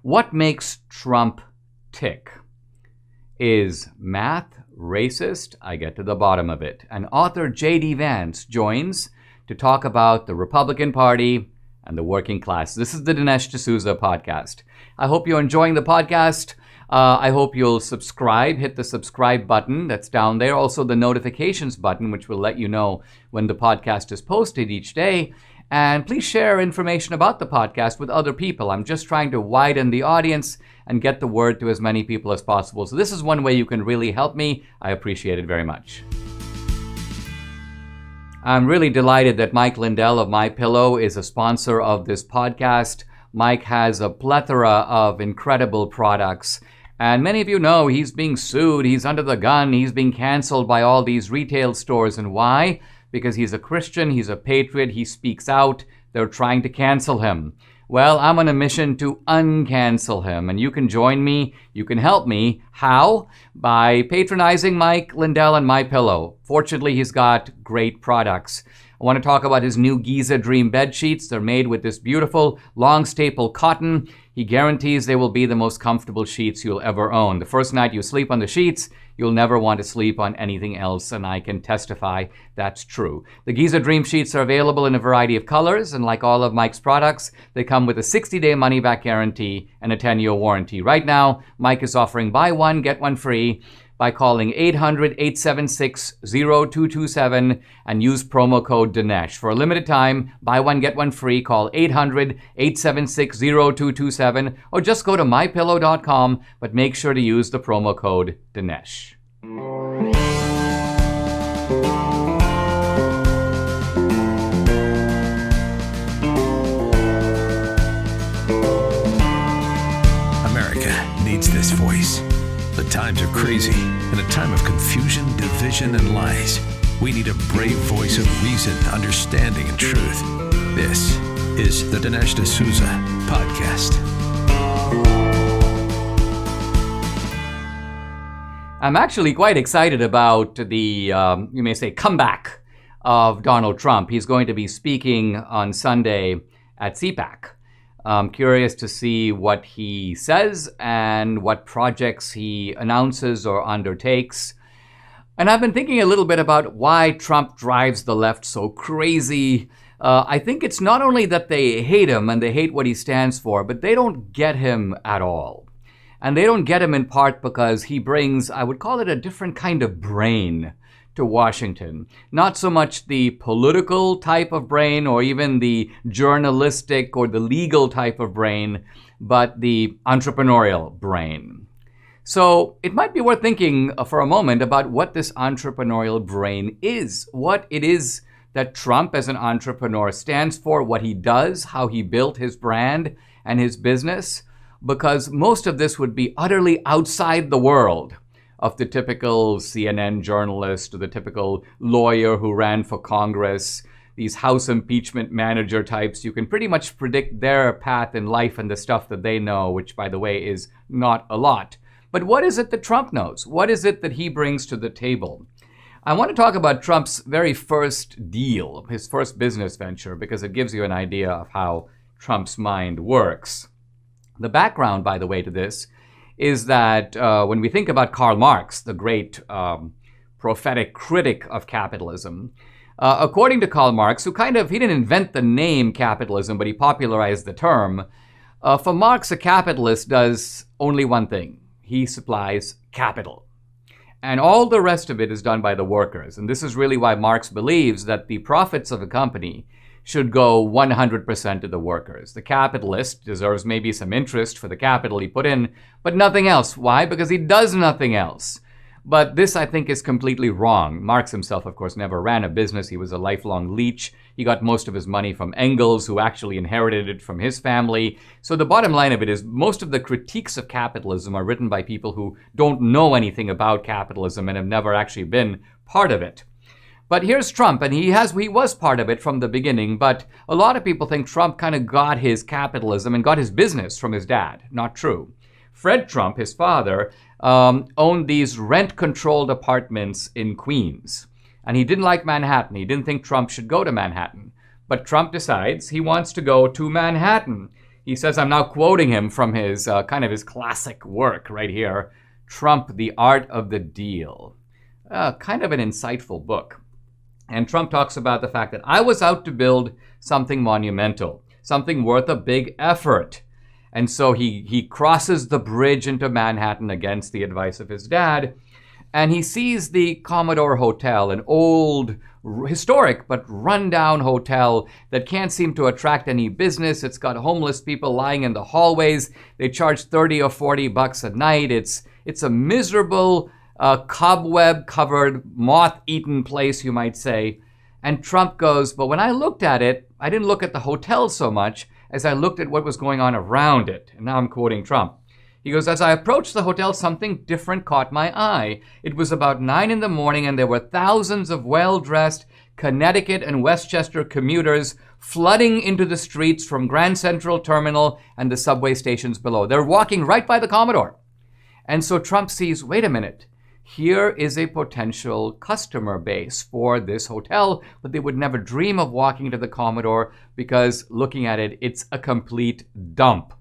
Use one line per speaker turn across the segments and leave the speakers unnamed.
What makes Trump tick? Is math racist? I get to the bottom of it. And author J.D. Vance joins to talk about the Republican Party and the working class. This is the Dinesh D'Souza podcast. I hope you're enjoying the podcast. I hope you'll subscribe. Hit the subscribe button that's down there. Also the notifications button, which will let you know when the podcast is posted each day. And please share information about the podcast with other people. I'm just trying to widen the audience and get the word to as many people as possible. So this is one way you can really help me. I appreciate it very much. I'm really delighted that Mike Lindell of MyPillow is a sponsor of this podcast. Mike has a plethora of incredible products. And many of you know he's being sued, he's under the gun, he's being canceled by all these retail stores. And why? Because he's a Christian, he's a patriot, he speaks out, they're trying to cancel him. Well, I'm on a mission to uncancel him, and you can join me, you can help me. How? By patronizing Mike Lindell and MyPillow. Fortunately, he's got great products. I want to talk about his new Giza Dream bed sheets. They're made with this beautiful long staple cotton. He guarantees they will be the most comfortable sheets you'll ever own. The first night you sleep on the sheets, you'll never want to sleep on anything else, and I can testify that's true. The Giza Dream sheets are available in a variety of colors, and like all of Mike's products, they come with a 60-day money-back guarantee and a 10-year warranty. Right now, Mike is offering buy one, get one free by calling 800-876-0227 and use promo code Dinesh. For a limited time, buy one, get one free. Call 800-876-0227 or just go to mypillow.com, but make sure to use the promo code Dinesh.
America needs this voice. The times are crazy. In a time of confusion, division, and lies, we need a brave voice of reason, understanding, and truth. This is the Dinesh D'Souza podcast.
I'm actually quite excited about the, you may say, comeback of Donald Trump. He's going to be speaking on Sunday at CPAC. I'm curious to see what he says and what projects he announces or undertakes. And I've been thinking a little bit about why Trump drives the left so crazy. I think it's not only that they hate him and they hate what he stands for, but they don't get him at all. And they don't get him in part because he brings, I would call it, a different kind of brain to Washington. Not so much the political type of brain or even the journalistic or the legal type of brain, but the entrepreneurial brain. So it might be worth thinking for a moment about what this entrepreneurial brain is, what it is that Trump as an entrepreneur stands for, what he does, how he built his brand and his business, because most of this would be utterly outside the world of the typical CNN journalist or the typical lawyer who ran for Congress, these House impeachment manager types. You can pretty much predict their path in life and the stuff that they know, which, by the way, is not a lot. But what is it that Trump knows? What is it that he brings to the table? I want to talk about Trump's very first deal, his first business venture, because it gives you an idea of how Trump's mind works. The background, by the way, to this is that when we think about Karl Marx, the great prophetic critic of capitalism, according to Karl Marx, he didn't invent the name capitalism, but he popularized the term. For Marx, a capitalist does only one thing. He supplies capital. And all the rest of it is done by the workers. And this is really why Marx believes that the profits of a company should go 100% to the workers. The capitalist deserves maybe some interest for the capital he put in, but nothing else. Why? Because he does nothing else. But this, I think, is completely wrong. Marx himself, of course, never ran a business. He was a lifelong leech. He got most of his money from Engels, who actually inherited it from his family. So the bottom line of it is most of the critiques of capitalism are written by people who don't know anything about capitalism and have never actually been part of it. But here's Trump, and he was part of it from the beginning, but a lot of people think Trump kind of got his capitalism and got his business from his dad. Not true. Fred Trump, his father, owned these rent-controlled apartments in Queens. And he didn't like Manhattan. He didn't think Trump should go to Manhattan. But Trump decides he wants to go to Manhattan. He says, I'm now quoting him from his kind of his classic work right here, Trump, The Art of the Deal. Kind of an insightful book. And Trump talks about the fact that I was out to build something monumental, something worth a big effort. And so he crosses the bridge into Manhattan against the advice of his dad, and he sees the Commodore Hotel, an old, historic but rundown hotel that can't seem to attract any business. It's got homeless people lying in the hallways. They charge $30 or $40 a night. It's a miserable, cobweb-covered, moth-eaten place, you might say. And Trump goes, but when I looked at it, I didn't look at the hotel so much as I looked at what was going on around it. And now I'm quoting Trump. He goes, as I approached the hotel, something different caught my eye. It was about 9 in the morning, and there were thousands of well-dressed Connecticut and Westchester commuters flooding into the streets from Grand Central Terminal and the subway stations below. They're walking right by the Commodore. And so Trump sees, wait a minute, here is a potential customer base for this hotel, but they would never dream of walking to the Commodore because looking at it, it's a complete dump.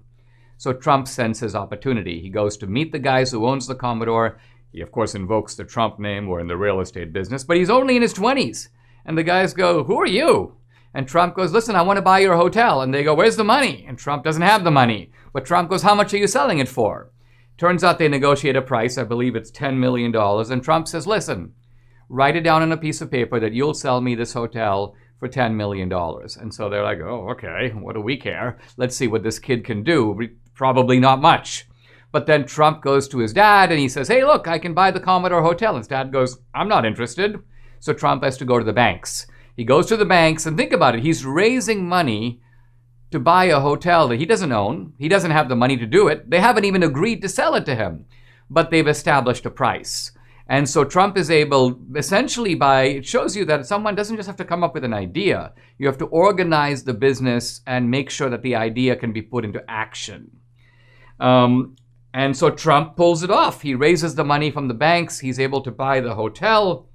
So Trump senses opportunity. He goes to meet the guys who owns the Commodore. He, of course, invokes the Trump name. We're in the real estate business, but he's only in his 20s. And the guys go, who are you? And Trump goes, listen, I want to buy your hotel. And they go, where's the money? And Trump doesn't have the money. But Trump goes, how much are you selling it for? Turns out they negotiate a price. I believe it's $10 million. And Trump says, listen, write it down on a piece of paper that you'll sell me this hotel for $10 million. And so they're like, oh, okay, what do we care? Let's see what this kid can do. Probably not much. But then Trump goes to his dad and he says, hey, look, I can buy the Commodore Hotel. His dad goes, I'm not interested. So Trump has to go to the banks. He goes to the banks, and think about it. He's raising money to buy a hotel that he doesn't own. He doesn't have the money to do it. They haven't even agreed to sell it to him, but they've established a price. And so Trump is able, essentially it shows you that someone doesn't just have to come up with an idea. You have to organize the business and make sure that the idea can be put into action. And so Trump pulls it off. He raises the money from the banks. He's able to buy the hotel.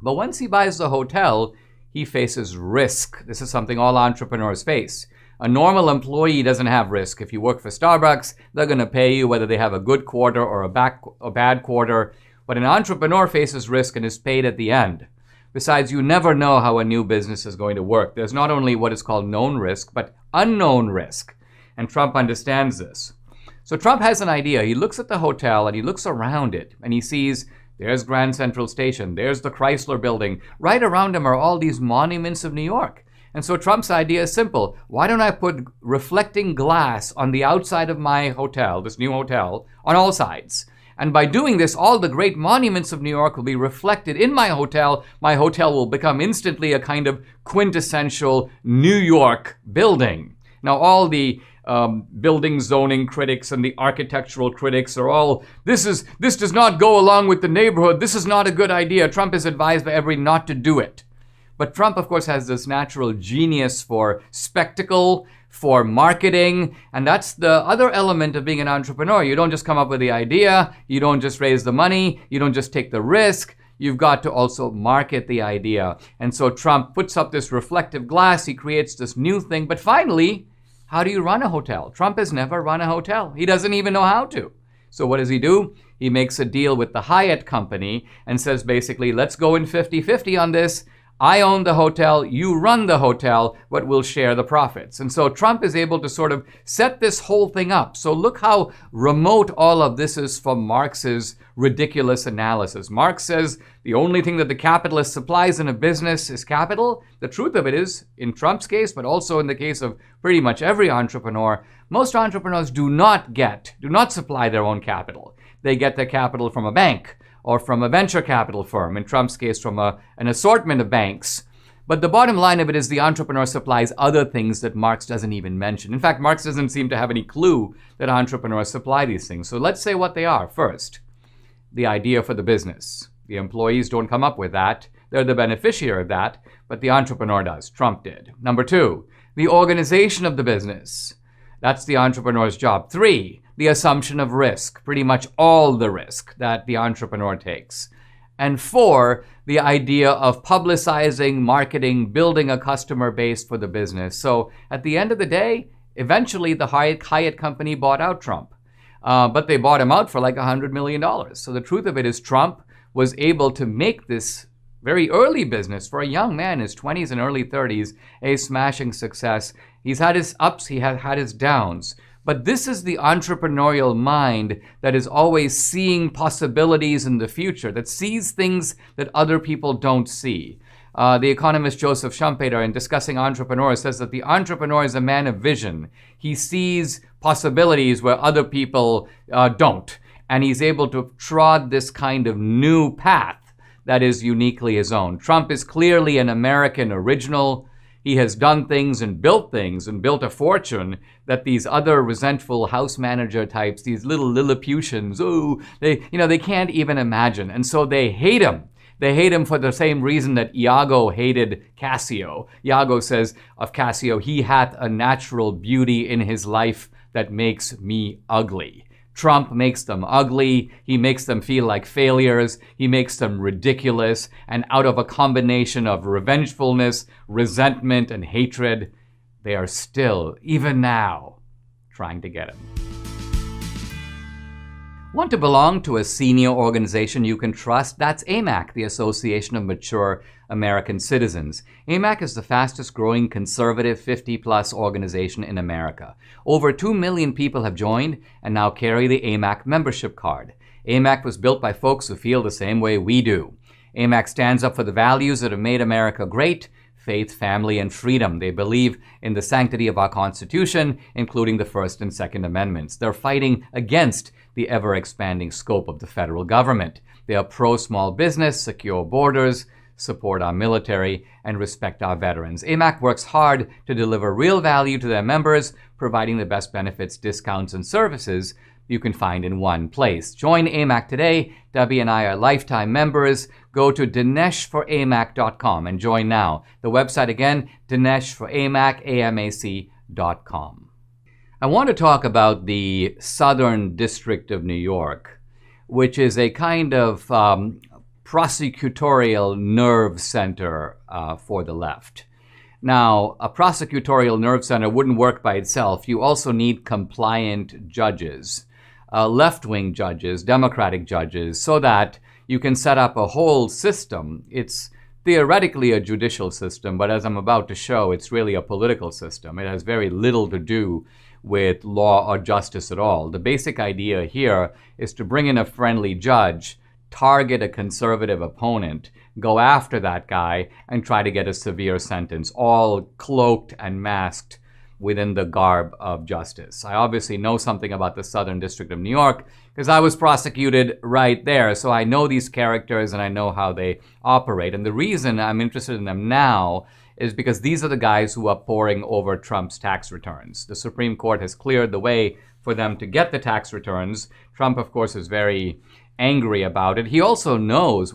But once he buys the hotel, he faces risk. This is something all entrepreneurs face. A normal employee doesn't have risk. If you work for Starbucks, they're going to pay you whether they have a good quarter or a bad quarter. But an entrepreneur faces risk and is paid at the end. Besides, you never know how a new business is going to work. There's not only what is called known risk, but unknown risk. And Trump understands this. So Trump has an idea. He looks at the hotel and he looks around it and he sees there's Grand Central Station, there's the Chrysler Building. Right around him are all these monuments of New York. And so Trump's idea is simple. Why don't I put reflecting glass on the outside of my hotel, this new hotel, on all sides? And by doing this, all the great monuments of New York will be reflected in my hotel. My hotel will become instantly a kind of quintessential New York building. Now, all the building zoning critics and the architectural critics are all, this does not go along with the neighborhood. This is not a good idea. Trump is advised by everybody not to do it. But Trump, of course, has this natural genius for spectacle, for marketing, and that's the other element of being an entrepreneur. You don't just come up with the idea, you don't just raise the money, you don't just take the risk, you've got to also market the idea. And so Trump puts up this reflective glass, he creates this new thing, but finally, how do you run a hotel? Trump has never run a hotel. He doesn't even know how to. So what does he do? He makes a deal with the Hyatt company and says basically, let's go in 50-50 on this. I own the hotel, you run the hotel, but we'll share the profits. And so Trump is able to sort of set this whole thing up. So look how remote all of this is from Marx's ridiculous analysis. Marx says the only thing that the capitalist supplies in a business is capital. The truth of it is, in Trump's case, but also in the case of pretty much every entrepreneur, most entrepreneurs do not supply their own capital. They get their capital from a bank, or from a venture capital firm, in Trump's case from an assortment of banks. But the bottom line of it is the entrepreneur supplies other things that Marx doesn't even mention. In fact, Marx doesn't seem to have any clue that entrepreneurs supply these things. So let's say what they are. First, the idea for the business. The employees don't come up with that. They're the beneficiary of that, but the entrepreneur does. Trump did. Number two, the organization of the business. That's the entrepreneur's job. Three, the assumption of risk, pretty much all the risk that the entrepreneur takes. And four, the idea of publicizing, marketing, building a customer base for the business. So at the end of the day, Eventually, the Hyatt company bought out Trump. But they bought him out for like $100 million. So the truth of it is Trump was able to make this very early business for a young man, his 20s and early 30s, a smashing success. He's had his ups, he has had his downs. But this is the entrepreneurial mind that is always seeing possibilities in the future, that sees things that other people don't see. The economist Joseph Schumpeter, in discussing entrepreneurs, says that the entrepreneur is a man of vision. He sees possibilities where other people don't. And he's able to trod this kind of new path that is uniquely his own. Trump is clearly an American original. He has done things and built a fortune that these other resentful house manager types, these little Lilliputians, they can't even imagine. And so they hate him. They hate him for the same reason that Iago hated Cassio. Iago says of Cassio, he hath a natural beauty in his life that makes me ugly. Trump makes them ugly. He makes them feel like failures. He makes them ridiculous. And out of a combination of revengefulness, resentment, and hatred, they are still, even now, trying to get him. Want to belong to a senior organization you can trust? That's AMAC, the Association of Mature American Citizens. AMAC is the fastest growing conservative 50-plus organization in America. Over 2 million people have joined and now carry the AMAC membership card. AMAC was built by folks who feel the same way we do. AMAC stands up for the values that have made America great: faith, family, and freedom. They believe in the sanctity of our Constitution, including the First and Second Amendments. They're fighting against the ever-expanding scope of the federal government. They are pro-small business, secure borders, support our military, and respect our veterans. AMAC works hard to deliver real value to their members, providing the best benefits, discounts, and services you can find in one place. Join AMAC today. Debbie and I are lifetime members. Go to dineshforamac.com and join now. The website again, dineshforamac.com. I want to talk about the Southern District of New York, which is a kind of prosecutorial nerve center for the left. Now, a prosecutorial nerve center wouldn't work by itself. You also need compliant judges, left-wing judges, Democratic judges, so that you can set up a whole system. It's theoretically a judicial system, but as I'm about to show, it's really a political system. It has very little to do with law or justice at all. The basic idea here is to bring in a friendly judge, target a conservative opponent, go after that guy, and try to get a severe sentence, all cloaked and masked within the garb of justice. I obviously know something about the Southern District of New York because I was prosecuted right there, so I know these characters and I know how they operate. And the reason I'm interested in them now is because these are the guys who are poring over Trump's tax returns. The Supreme Court has cleared the way for them to get the tax returns. Trump, of course, is very angry about it. He also knows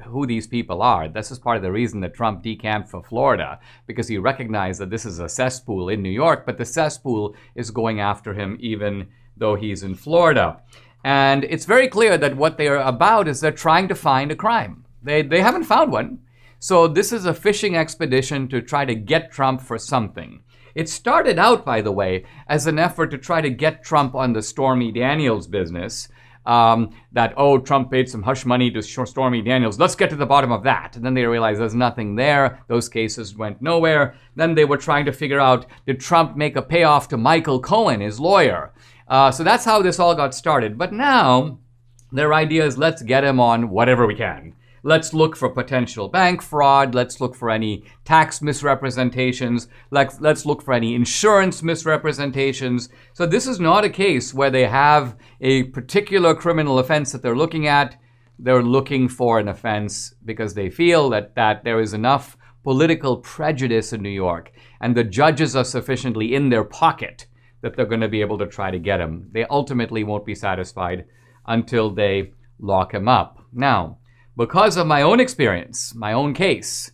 who these people are. This is part of the reason that Trump decamped for Florida, because he recognized that this is a cesspool in New York, but the cesspool is going after him even though he's in Florida. And it's very clear that what they're about is they're trying to find a crime. They haven't found one. So this is a fishing expedition to try to get Trump for something. It started out, by the way, as an effort to try to get Trump on the Stormy Daniels business. Trump paid some hush money to Stormy Daniels. Let's get to the bottom of that. And then they realized there's nothing there. Those cases went nowhere. Then they were trying to figure out, did Trump make a payoff to Michael Cohen, his lawyer? So that's how this all got started. But now their idea is, let's get him on whatever we can. Let's look for potential bank fraud. Let's look for any tax misrepresentations. Let's look for any insurance misrepresentations. So this is not a case where they have a particular criminal offense that they're looking at. They're looking for an offense because they feel that there is enough political prejudice in New York and the judges are sufficiently in their pocket that they're going to be able to try to get him. They ultimately won't be satisfied until they lock him up. Now, because of my own experience, my own case,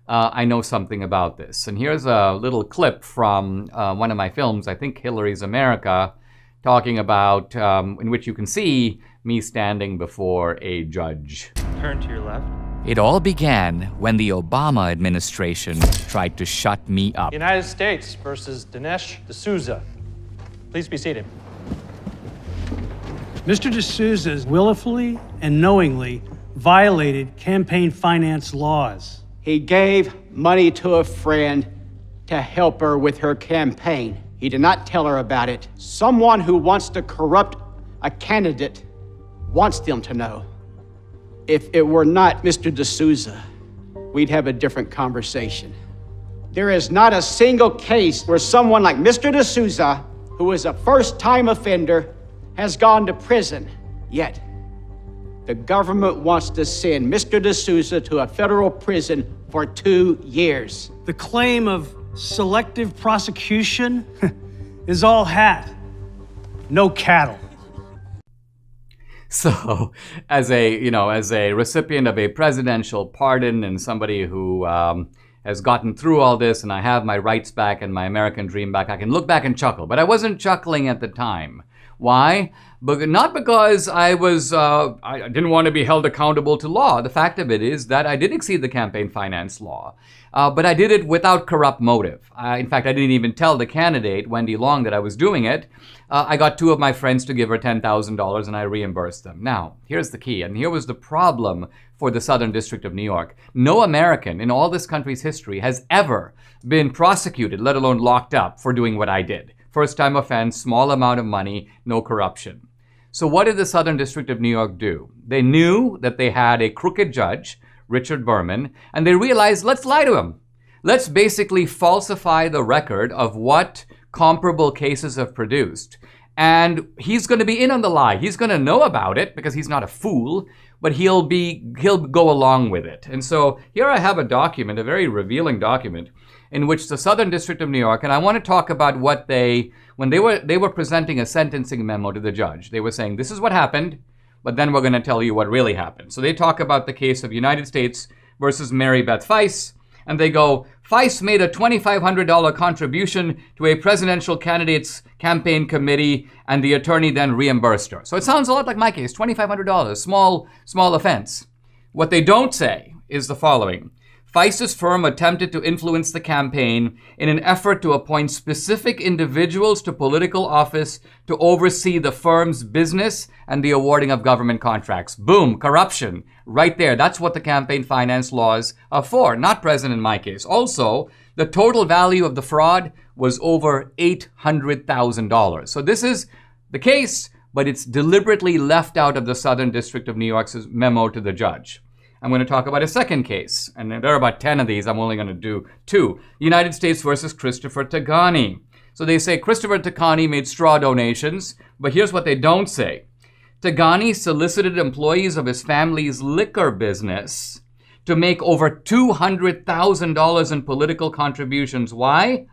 I know something about this. And here's a little clip from one of my films, I think Hillary's America, talking about, in which you can see me standing before a judge.
Turn to your left.
It all began when the Obama administration tried to shut me up.
United States versus Dinesh D'Souza. Please be seated.
Mr. D'Souza willfully and knowingly violated campaign finance laws.
He gave money to a friend to help her with her campaign. He did not tell her about it. Someone who wants to corrupt a candidate wants them to know. If it were not Mr. D'Souza, we'd have a different conversation. There is not a single case where someone like Mr. D'Souza, who is a first-time offender, has gone to prison. Yet, the government wants to send Mr. D'Souza to a federal prison for 2 years.
The claim of selective prosecution is all hat, no cattle.
So, as a recipient of a presidential pardon and somebody who has gotten through all this, and I have my rights back and my American dream back, I can look back and chuckle. But I wasn't chuckling at the time. Why? But not because I didn't want to be held accountable to law. The fact of it is that I did exceed the campaign finance law, but I did it without corrupt motive. In fact, I didn't even tell the candidate, Wendy Long, that I was doing it. I got 2 of my friends to give her $10,000 and I reimbursed them. Now, here's the key, and here was the problem for the Southern District of New York. No American in all this country's history has ever been prosecuted, let alone locked up, for doing what I did. First-time offense, small amount of money, no corruption. So what did the Southern District of New York do? They knew that they had a crooked judge, Richard Berman, and they realized, let's lie to him. Let's basically falsify the record of what comparable cases have produced. And he's going to be in on the lie. He's going to know about it because he's not a fool, but he'll go along with it. And so here I have a document, a very revealing document, in which the Southern District of New York, and I want to talk about what when they were presenting a sentencing memo to the judge, they were saying, this is what happened, but then we're going to tell you what really happened. So they talk about the case of United States versus Mary Beth Feist, and they go, Feist made a $2,500 contribution to a presidential candidate's campaign committee, and the attorney then reimbursed her. So it sounds a lot like my case, $2,500, small offense. What they don't say is the following. Feist's firm attempted to influence the campaign in an effort to appoint specific individuals to political office to oversee the firm's business and the awarding of government contracts. Boom, corruption, right there. That's what the campaign finance laws are for, not present in my case. Also, the total value of the fraud was over $800,000. So this is the case, but it's deliberately left out of the Southern District of New York's memo to the judge. I'm going to talk about a second case, and there are about 10 of these. I'm only going to do 2. United States versus Christopher Tagani. So they say Christopher Tagani made straw donations, but here's what they don't say. Tagani solicited employees of his family's liquor business to make over $200,000 in political contributions. Why?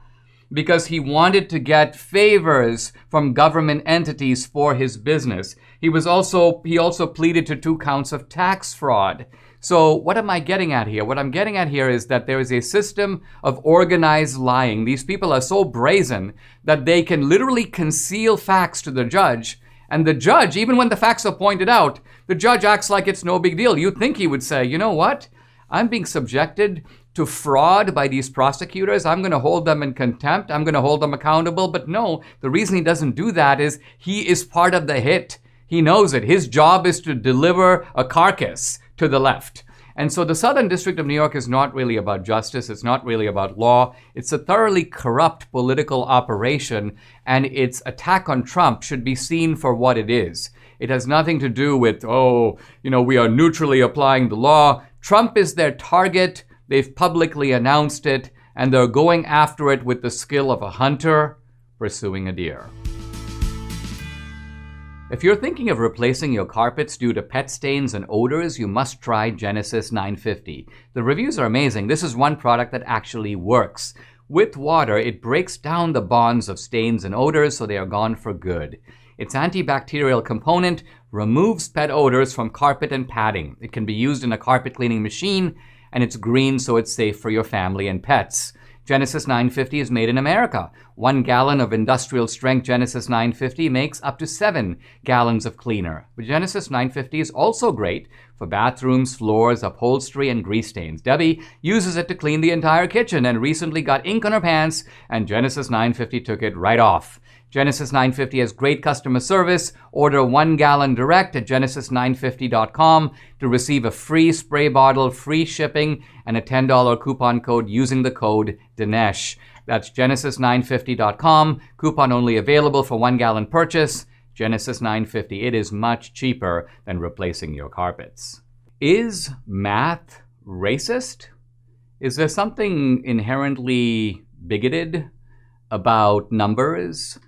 Because he wanted to get favors from government entities for his business. He also pleaded to 2 counts of tax fraud. So what am I getting at here? What I'm getting at here is that there is a system of organized lying. These people are so brazen that they can literally conceal facts to the judge. And the judge, even when the facts are pointed out, the judge acts like it's no big deal. You'd think he would say, you know what? I'm being subjected to fraud by these prosecutors. I'm going to hold them in contempt. I'm going to hold them accountable. But no, the reason he doesn't do that is he is part of the hit. He knows it. His job is to deliver a carcass to the left. And so the Southern District of New York is not really about justice. It's not really about law. It's a thoroughly corrupt political operation, and its attack on Trump should be seen for what it is. It has nothing to do with, we are neutrally applying the law. Trump is their target. They've publicly announced it, and they're going after it with the skill of a hunter pursuing a deer. If you're thinking of replacing your carpets due to pet stains and odors, you must try Genesis 950. The reviews are amazing. This is one product that actually works. With water, it breaks down the bonds of stains and odors so they are gone for good. Its antibacterial component removes pet odors from carpet and padding. It can be used in a carpet cleaning machine, and it's green so it's safe for your family and pets. Genesis 950 is made in America. 1 gallon of industrial strength Genesis 950 makes up to 7 gallons of cleaner. But Genesis 950 is also great for bathrooms, floors, upholstery, and grease stains. Debbie uses it to clean the entire kitchen and recently got ink on her pants, and Genesis 950 took it right off. Genesis 950 has great customer service. Order 1 gallon direct at genesis950.com to receive a free spray bottle, free shipping, and a $10 coupon code using the code Dinesh. That's genesis950.com. Coupon only available for 1 gallon purchase. Genesis 950. It is much cheaper than replacing your carpets. Is math racist? Is there something inherently bigoted about numbers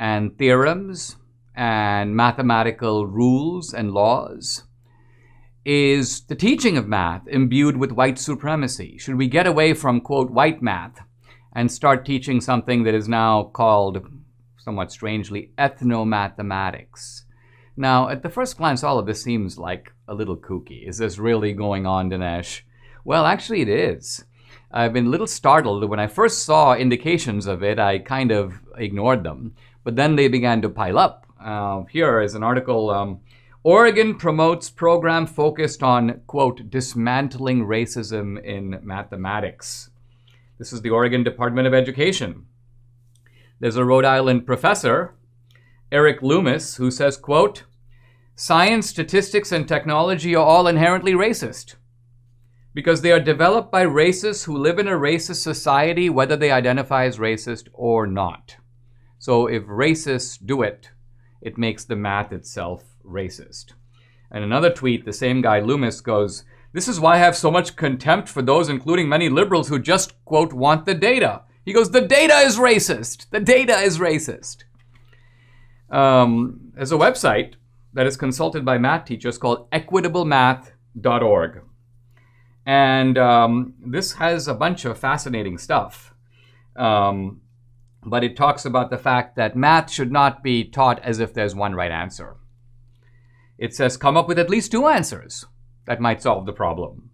and theorems and mathematical rules and laws? Is the teaching of math imbued with white supremacy? Should we get away from, quote, white math and start teaching something that is now called, somewhat strangely, ethnomathematics? Now, at the first glance, all of this seems like a little kooky. Is this really going on, Dinesh? Well, actually it is. I've been a little startled. When I first saw indications of it, I kind of ignored them. But then they began to pile up. Here is an article, Oregon promotes program focused on, quote, dismantling racism in mathematics. This is the Oregon Department of Education. There's a Rhode Island professor, Eric Loomis, who says, quote, science, statistics, and technology are all inherently racist because they are developed by racists who live in a racist society, whether they identify as racist or not. So if racists do it, it makes the math itself racist. And another tweet, the same guy, Loomis, goes, this is why I have so much contempt for those, including many liberals, who just, quote, want the data. He goes, the data is racist. The data is racist. There's a website that is consulted by math teachers called equitablemath.org. And this has a bunch of fascinating stuff. But it talks about the fact that math should not be taught as if there's one right answer. It says come up with at least 2 answers that might solve the problem.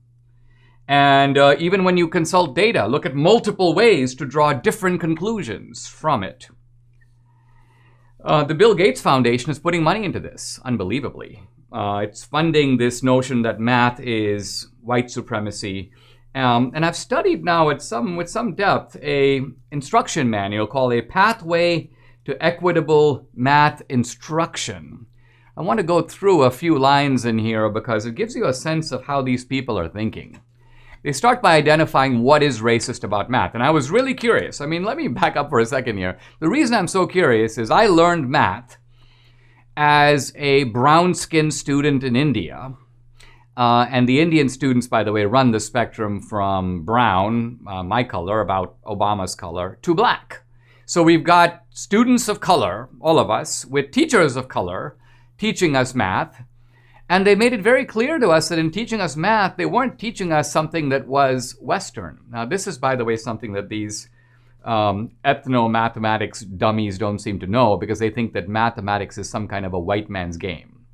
And even when you consult data, look at multiple ways to draw different conclusions from it. The Bill Gates Foundation is putting money into this, unbelievably. It's funding this notion that math is white supremacy. And I've studied now with some depth a instruction manual called A Pathway to Equitable Math Instruction. I want to go through a few lines in here because it gives you a sense of how these people are thinking. They start by identifying what is racist about math. And I was really curious. I mean, let me back up for a second here. The reason I'm so curious is I learned math as a brown-skinned student in India. And the Indian students, by the way, run the spectrum from brown, my color, about Obama's color, to black. So we've got students of color, all of us, with teachers of color teaching us math. And they made it very clear to us that in teaching us math, they weren't teaching us something that was Western. Now, this is, by the way, something that these ethno-mathematics dummies don't seem to know because they think that mathematics is some kind of a white man's game.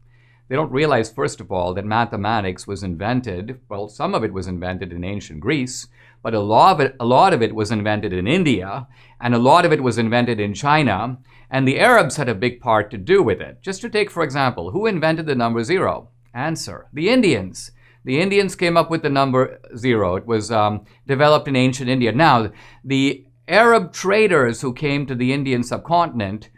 They don't realize, first of all, that mathematics was invented, well, some of it was invented in ancient Greece, but a lot of it was invented in India, and a lot of it was invented in China, and the Arabs had a big part to do with it. Just to take, for example, who invented the number 0? Answer, the Indians. The Indians came up with the number 0. It was developed in ancient India. Now, the Arab traders who came to the Indian subcontinent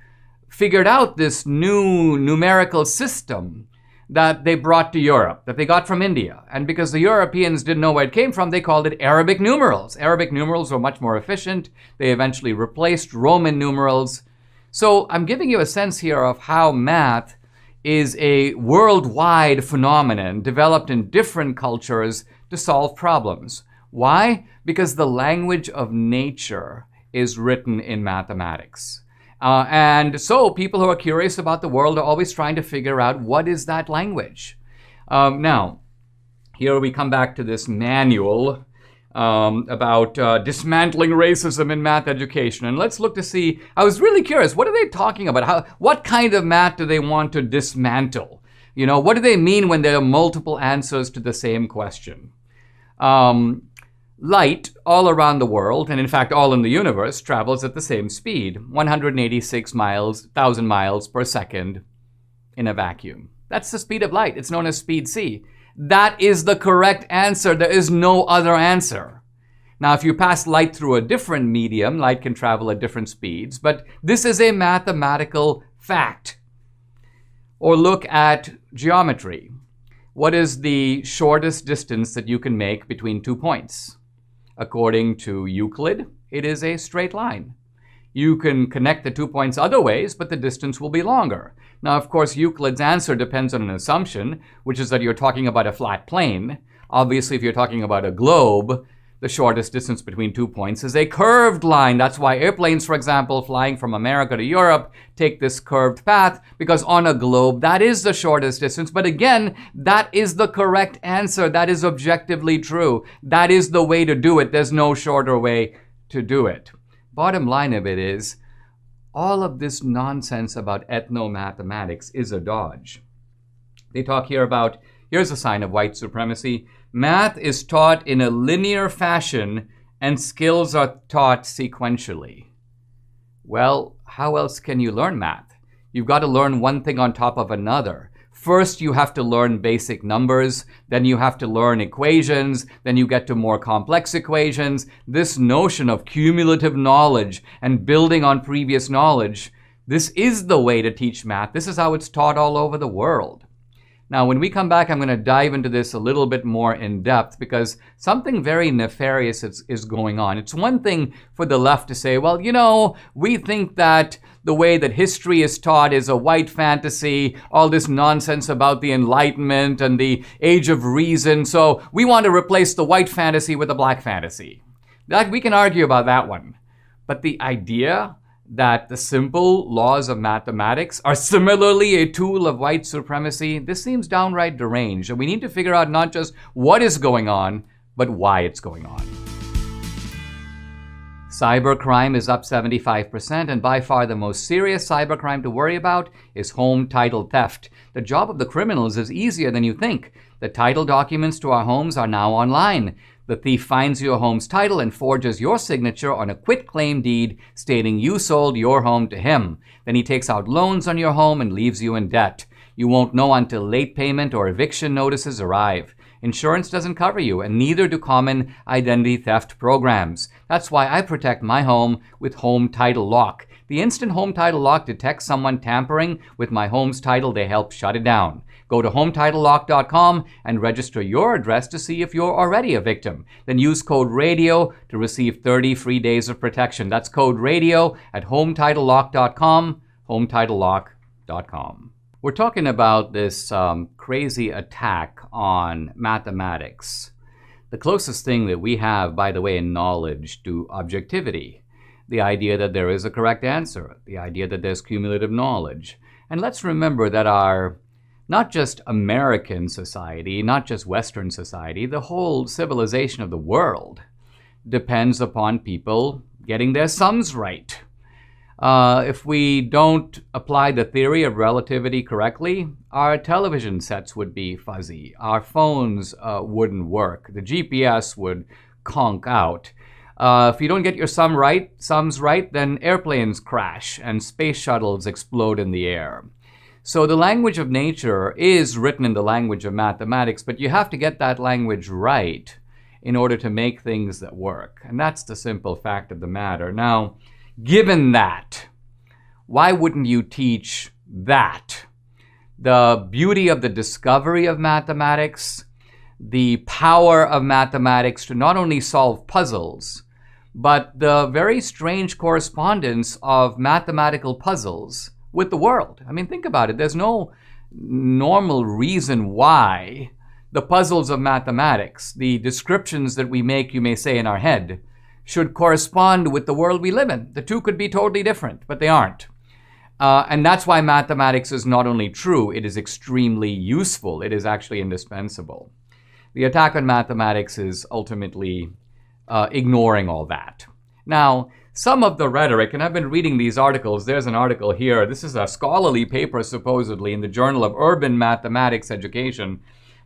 figured out this new numerical system that they brought to Europe, that they got from India. And because the Europeans didn't know where it came from, they called it Arabic numerals. Arabic numerals were much more efficient. They eventually replaced Roman numerals. So I'm giving you a sense here of how math is a worldwide phenomenon developed in different cultures to solve problems. Why? Because the language of nature is written in mathematics. And so people who are curious about the world are always trying to figure out what is that language. Now, here we come back to this manual about dismantling racism in math education. And let's look to see, I was really curious, what are they talking about? What kind of math do they want to dismantle? You know, what do they mean when there are multiple answers to the same question? Light all around the world, and in fact all in the universe, travels at the same speed, 186,000 miles per second in a vacuum. That's the speed of light. It's known as speed c. That is the correct answer. There is no other answer. Now, if you pass light through a different medium, light can travel at different speeds, but this is a mathematical fact. Or look at geometry. What is the shortest distance that you can make between 2 points? According to Euclid, it is a straight line. You can connect the 2 points other ways, but the distance will be longer. Now, of course, Euclid's answer depends on an assumption, which is that you're talking about a flat plane. Obviously, if you're talking about a globe, the shortest distance between 2 points is a curved line. That's why airplanes, for example, flying from America to Europe take this curved path, because on a globe, that is the shortest distance. But again, that is the correct answer. That is objectively true. That is the way to do it. There's no shorter way to do it. Bottom line of it is, all of this nonsense about ethno-mathematics is a dodge. They talk here about, here's a sign of white supremacy. Math is taught in a linear fashion and skills are taught sequentially. Well, how else can you learn math? You've got to learn one thing on top of another. First, you have to learn basic numbers, then you have to learn equations, then you get to more complex equations. This notion of cumulative knowledge and building on previous knowledge, this is the way to teach math. This is how it's taught all over the world. Now, when we come back, I'm going to dive into this a little bit more in depth because something very nefarious is going on. It's one thing for the left to say, well, you know, we think that the way that history is taught is a white fantasy, all this nonsense about the Enlightenment and the Age of Reason, so we want to replace the white fantasy with a black fantasy. We can argue about that one. But the idea that the simple laws of mathematics are similarly a tool of white supremacy, this seems downright deranged. And we need to figure out not just what is going on, but why it's going on. Cybercrime is up 75%, and by far the most serious cybercrime to worry about is home title theft. The job of the criminals is easier than you think. The title documents to our homes are now online. The thief finds your home's title and forges your signature on a quitclaim deed stating you sold your home to him. Then he takes out loans on your home and leaves you in debt. You won't know until late payment or eviction notices arrive. Insurance doesn't cover you, and neither do common identity theft programs. That's why I protect my home with Home Title Lock. The instant Home Title Lock detects someone tampering with my home's title, they help shut it down. Go to HometitleLock.com and register your address to see if you're already a victim. Then use code RADIO to receive 30 free days of protection. That's code RADIO at HometitleLock.com, HometitleLock.com. We're talking about this crazy attack on mathematics. The closest thing that we have, by the way, in knowledge to objectivity. The idea that there is a correct answer. The idea that there's cumulative knowledge. And let's remember that our not just American society, not just Western society, the whole civilization of the world depends upon people getting their sums right. If we don't apply the theory of relativity correctly, our television sets would be fuzzy, our phones wouldn't work, the GPS would conk out. If you don't get your sums right, then airplanes crash and space shuttles explode in the air. So the language of nature is written in the language of mathematics, but you have to get that language right in order to make things that work. And that's the simple fact of the matter. Now, given that, why wouldn't you teach that? The beauty of the discovery of mathematics, the power of mathematics to not only solve puzzles, but the very strange correspondence of mathematical puzzles with the world. I mean, think about it. There's no normal reason why the puzzles of mathematics, the descriptions that we make, you may say, in our head, should correspond with the world we live in. The two could be totally different, but they aren't. And that's why mathematics is not only true, it is extremely useful. It is actually indispensable. The attack on mathematics is ultimately ignoring all that. Now, some of the rhetoric, and I've been reading these articles. There's an article here. This is a scholarly paper, supposedly, in the Journal of Urban Mathematics Education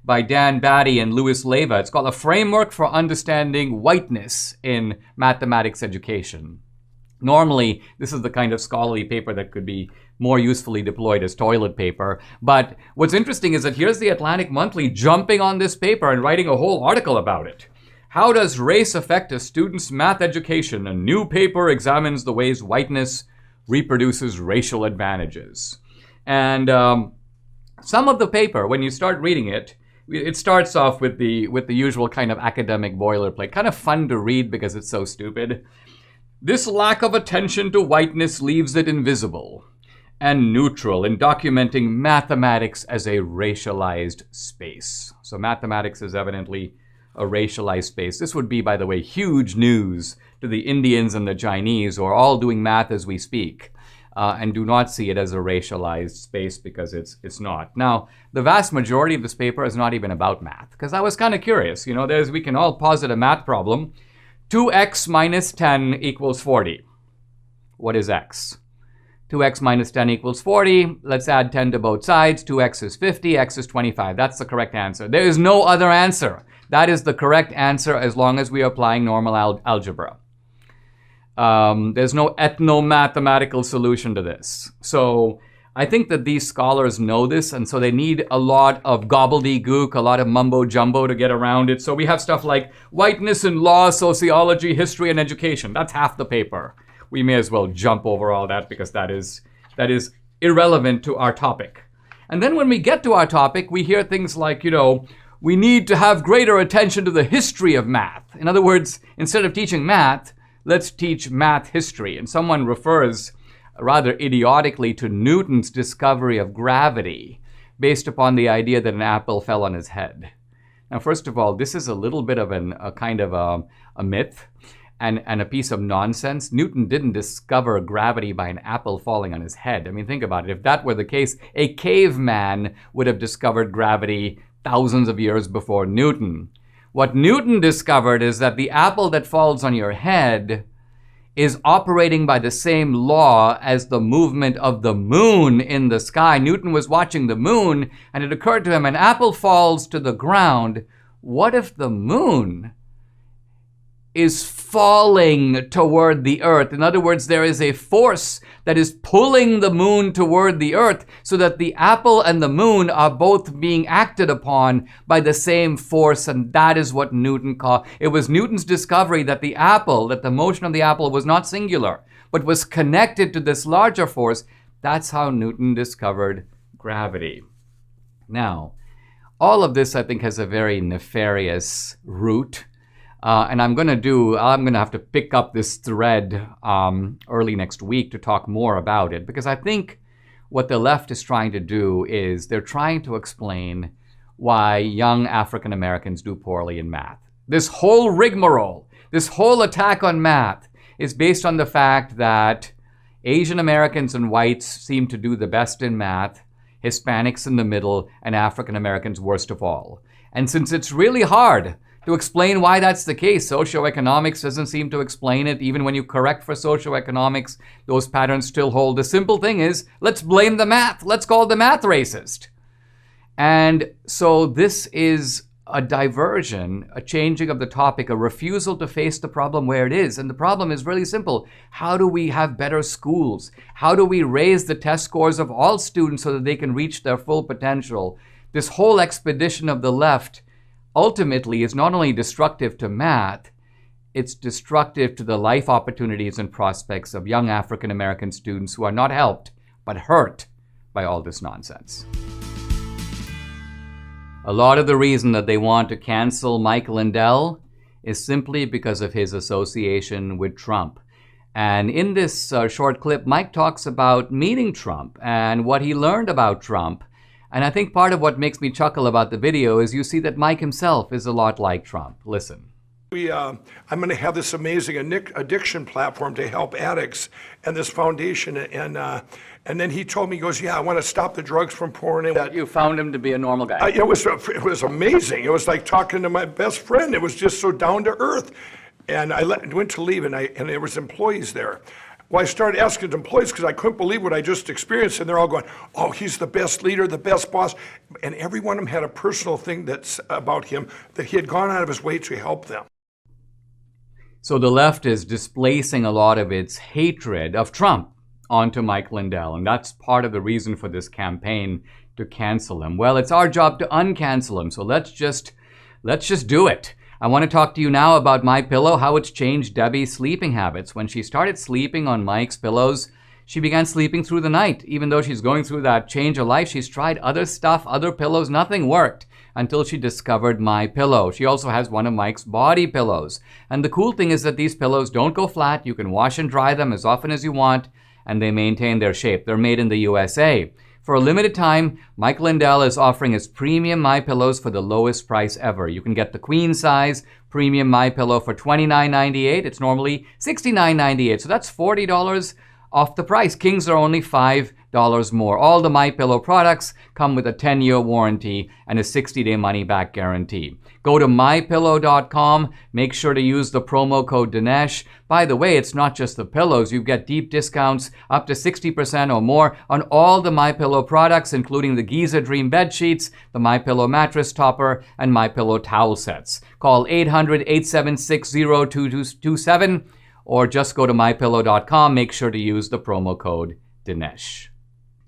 by Dan Batty and Louis Leva. It's called A Framework for Understanding Whiteness in Mathematics Education. Normally, this is the kind of scholarly paper that could be more usefully deployed as toilet paper. But what's interesting is that here's the Atlantic Monthly jumping on this paper and writing a whole article about it. How does race affect a student's math education? A new paper examines the ways whiteness reproduces racial advantages. And some of the paper, when you start reading it, it starts off with the usual kind of academic boilerplate, kind of fun to read because it's so stupid. This lack of attention to whiteness leaves it invisible and neutral in documenting mathematics as a racialized space. So mathematics is evidently a racialized space. This would be, by the way, huge news to the Indians and the Chinese, who are all doing math as we speak, and do not see it as a racialized space because it's not. Now, the vast majority of this paper is not even about math, because I was kind of curious. You know, we can all posit a math problem. 2x minus 10 equals 40. What is x? 2x minus 10 equals 40. Let's add 10 to both sides. 2x is 50, x is 25. That's the correct answer. There is no other answer. That is the correct answer as long as we are applying normal algebra. There's no ethno-mathematical solution to this. So I think that these scholars know this, and so they need a lot of gobbledygook, a lot of mumbo-jumbo to get around it. So we have stuff like whiteness in law, sociology, history, and education. That's half the paper. We may as well jump over all that because that is irrelevant to our topic. And then when we get to our topic, we hear things like, you know, we need to have greater attention to the history of math. In other words, instead of teaching math, let's teach math history. And someone refers rather idiotically to Newton's discovery of gravity based upon the idea that an apple fell on his head. Now, first of all, this is a little bit of a kind of a myth and a piece of nonsense. Newton didn't discover gravity by an apple falling on his head. I mean, think about it. If that were the case, a caveman would have discovered gravity thousands of years before Newton. What Newton discovered is that the apple that falls on your head is operating by the same law as the movement of the moon in the sky. Newton was watching the moon, and it occurred to him, an apple falls to the ground. What if the moon is falling toward the earth? In other words, there is a force that is pulling the moon toward the earth so that the apple and the moon are both being acted upon by the same force, and that is what Newton called. It was Newton's discovery that the motion of the apple was not singular, but was connected to this larger force. That's how Newton discovered gravity. Now, all of this, I think, has a very nefarious root. And I'm going to have to pick up this thread early next week to talk more about it, because I think what the left is trying to do is they're trying to explain why young African Americans do poorly in math. This whole rigmarole, this whole attack on math is based on the fact that Asian Americans and whites seem to do the best in math, Hispanics in the middle, and African Americans worst of all. And since it's really hard to explain why that's the case, socioeconomics doesn't seem to explain it. Even when you correct for socioeconomics, those patterns still hold. The simple thing is, let's blame the math. Let's call the math racist. And so this is a diversion, a changing of the topic, a refusal to face the problem where it is. And the problem is really simple. How do we have better schools? How do we raise the test scores of all students so that they can reach their full potential? This whole expedition of the left ultimately is not only destructive to math, it's destructive to the life opportunities and prospects of young African American students who are not helped, but hurt by all this nonsense. A lot of the reason that they want to cancel Mike Lindell is simply because of his association with Trump. And in this short clip, Mike talks about meeting Trump and what he learned about Trump. And I think part of what makes me chuckle about the video is you see that Mike himself is a lot like Trump. Listen.
I'm going to have this amazing addiction platform to help addicts and this foundation. And then he told me, he goes, yeah, I want to stop the drugs from pouring in.
You found him to be a normal guy.
It was amazing. It was like talking to my best friend. It was just so down to earth. And I went to leave, and there was employees there. Well, I started asking employees because I couldn't believe what I just experienced, and they're all going, oh, he's the best leader, the best boss. And every one of them had a personal thing that's about him, that he had gone out of his way to help them.
So the left is displacing a lot of its hatred of Trump onto Mike Lindell, and that's part of the reason for this campaign to cancel him. Well, it's our job to uncancel him, so let's just do it. I want to talk to you now about MyPillow, how it's changed Debbie's sleeping habits. When she started sleeping on Mike's pillows, she began sleeping through the night. Even though she's going through that change of life, she's tried other stuff, other pillows, nothing worked until she discovered MyPillow. She also has one of Mike's body pillows. And the cool thing is that these pillows don't go flat. You can wash and dry them as often as you want, and they maintain their shape. They're made in the USA. For a limited time, Mike Lindell is offering his premium MyPillows for the lowest price ever. You can get the queen size premium MyPillow for $29.98. It's normally $69.98, so that's $40 off the price. Kings are only $5 more. All the MyPillow products come with a 10-year warranty and a 60-day money-back guarantee. Go to mypillow.com. Make sure to use the promo code Dinesh. By the way, it's not just the pillows. You get deep discounts up to 60% or more on all the MyPillow products, including the Giza Dream bed sheets, the MyPillow mattress topper, and MyPillow towel sets. Call 800-876-0227 or just go to mypillow.com. Make sure to use the promo code Dinesh.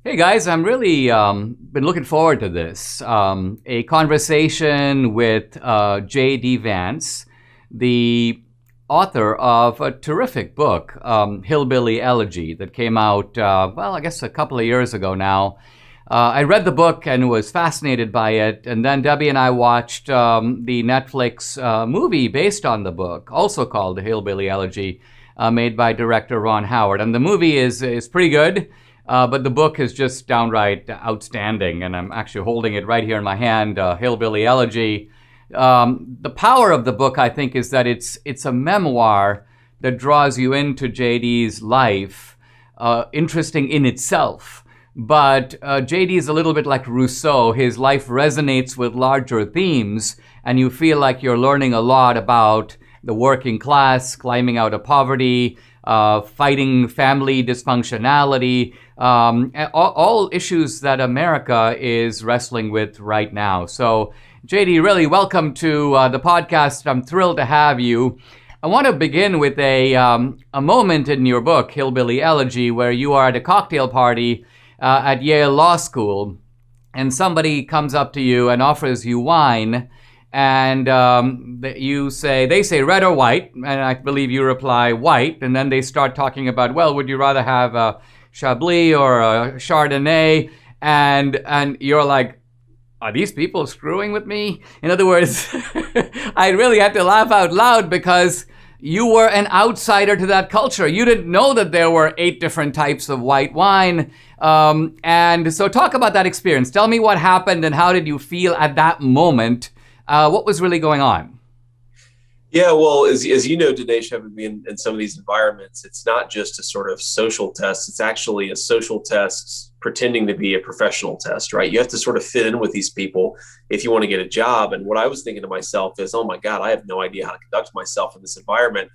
Hey guys, I'm really been looking forward to this. A conversation with J.D. Vance, the author of a terrific book, Hillbilly Elegy, that came out, I guess a couple of years ago now. I read the book and was fascinated by it, and then Debbie and I watched the Netflix movie based on the book, also called The Hillbilly Elegy, made by director Ron Howard. And the movie is pretty good. But the book is just downright outstanding, and I'm actually holding it right here in my hand, Hillbilly Elegy. The power of the book, I think, is that it's a memoir that draws you into JD's life, interesting in itself. But JD is a little bit like Rousseau. His life resonates with larger themes, and you feel like you're learning a lot about the working class, climbing out of poverty, fighting family dysfunctionality, all issues that America is wrestling with right now. So, JD, really welcome to the podcast. I'm thrilled to have you. I want to begin with a moment in your book, Hillbilly Elegy, where you are at a cocktail party at Yale Law School, and somebody comes up to you and offers you wine, and they say red or white, and I believe you reply white, and then they start talking about, well, would you rather have a Chablis or a Chardonnay? And you're like, are these people screwing with me? In other words, I really had to laugh out loud because you were an outsider to that culture. You didn't know that there were 8 different types of white wine. And so talk about that experience. Tell me what happened and how did you feel at that moment? What was really going on?
Yeah, well, as you know, Dinesh, having been in some of these environments, it's not just a sort of social test. It's actually a social test pretending to be a professional test, right? You have to sort of fit in with these people if you want to get a job. And what I was thinking to myself is, oh my God, I have no idea how to conduct myself in this environment.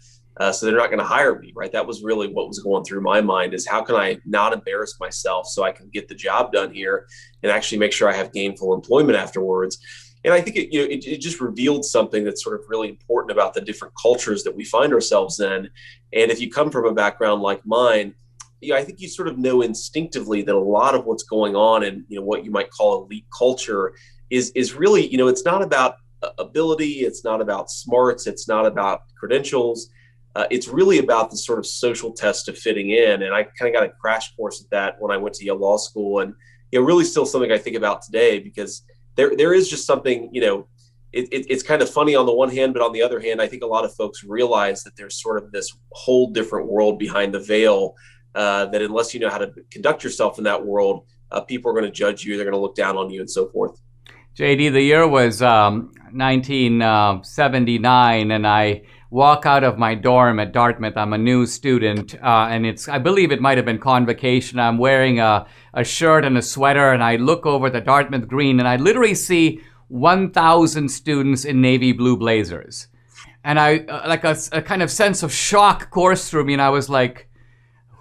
So they're not going to hire me, right? That was really what was going through my mind, is how can I not embarrass myself so I can get the job done here and actually make sure I have gainful employment afterwards. And I think it just revealed something that's sort of really important about the different cultures that we find ourselves in. And if you come from a background like mine, I think you sort of know instinctively that a lot of what's going on in what you might call elite culture is really, it's not about ability, it's not about smarts, it's not about credentials. It's really about the sort of social test of fitting in. And I kind of got a crash course at that when I went to Yale Law School, and really still something I think about today, because there is just something, it's kind of funny on the one hand, but on the other hand, I think a lot of folks realize that there's sort of this whole different world behind the veil, that unless you know how to conduct yourself in that world, people are going to judge you, they're going to look down on you and so forth.
JD, the year was 1979, and I walk out of my dorm at Dartmouth. I'm a new student, and I believe it might have been convocation. I'm wearing a shirt and a sweater, and I look over the Dartmouth green, and I literally see 1,000 students in navy blue blazers. And I, like a kind of sense of shock coursed through me, and I was like,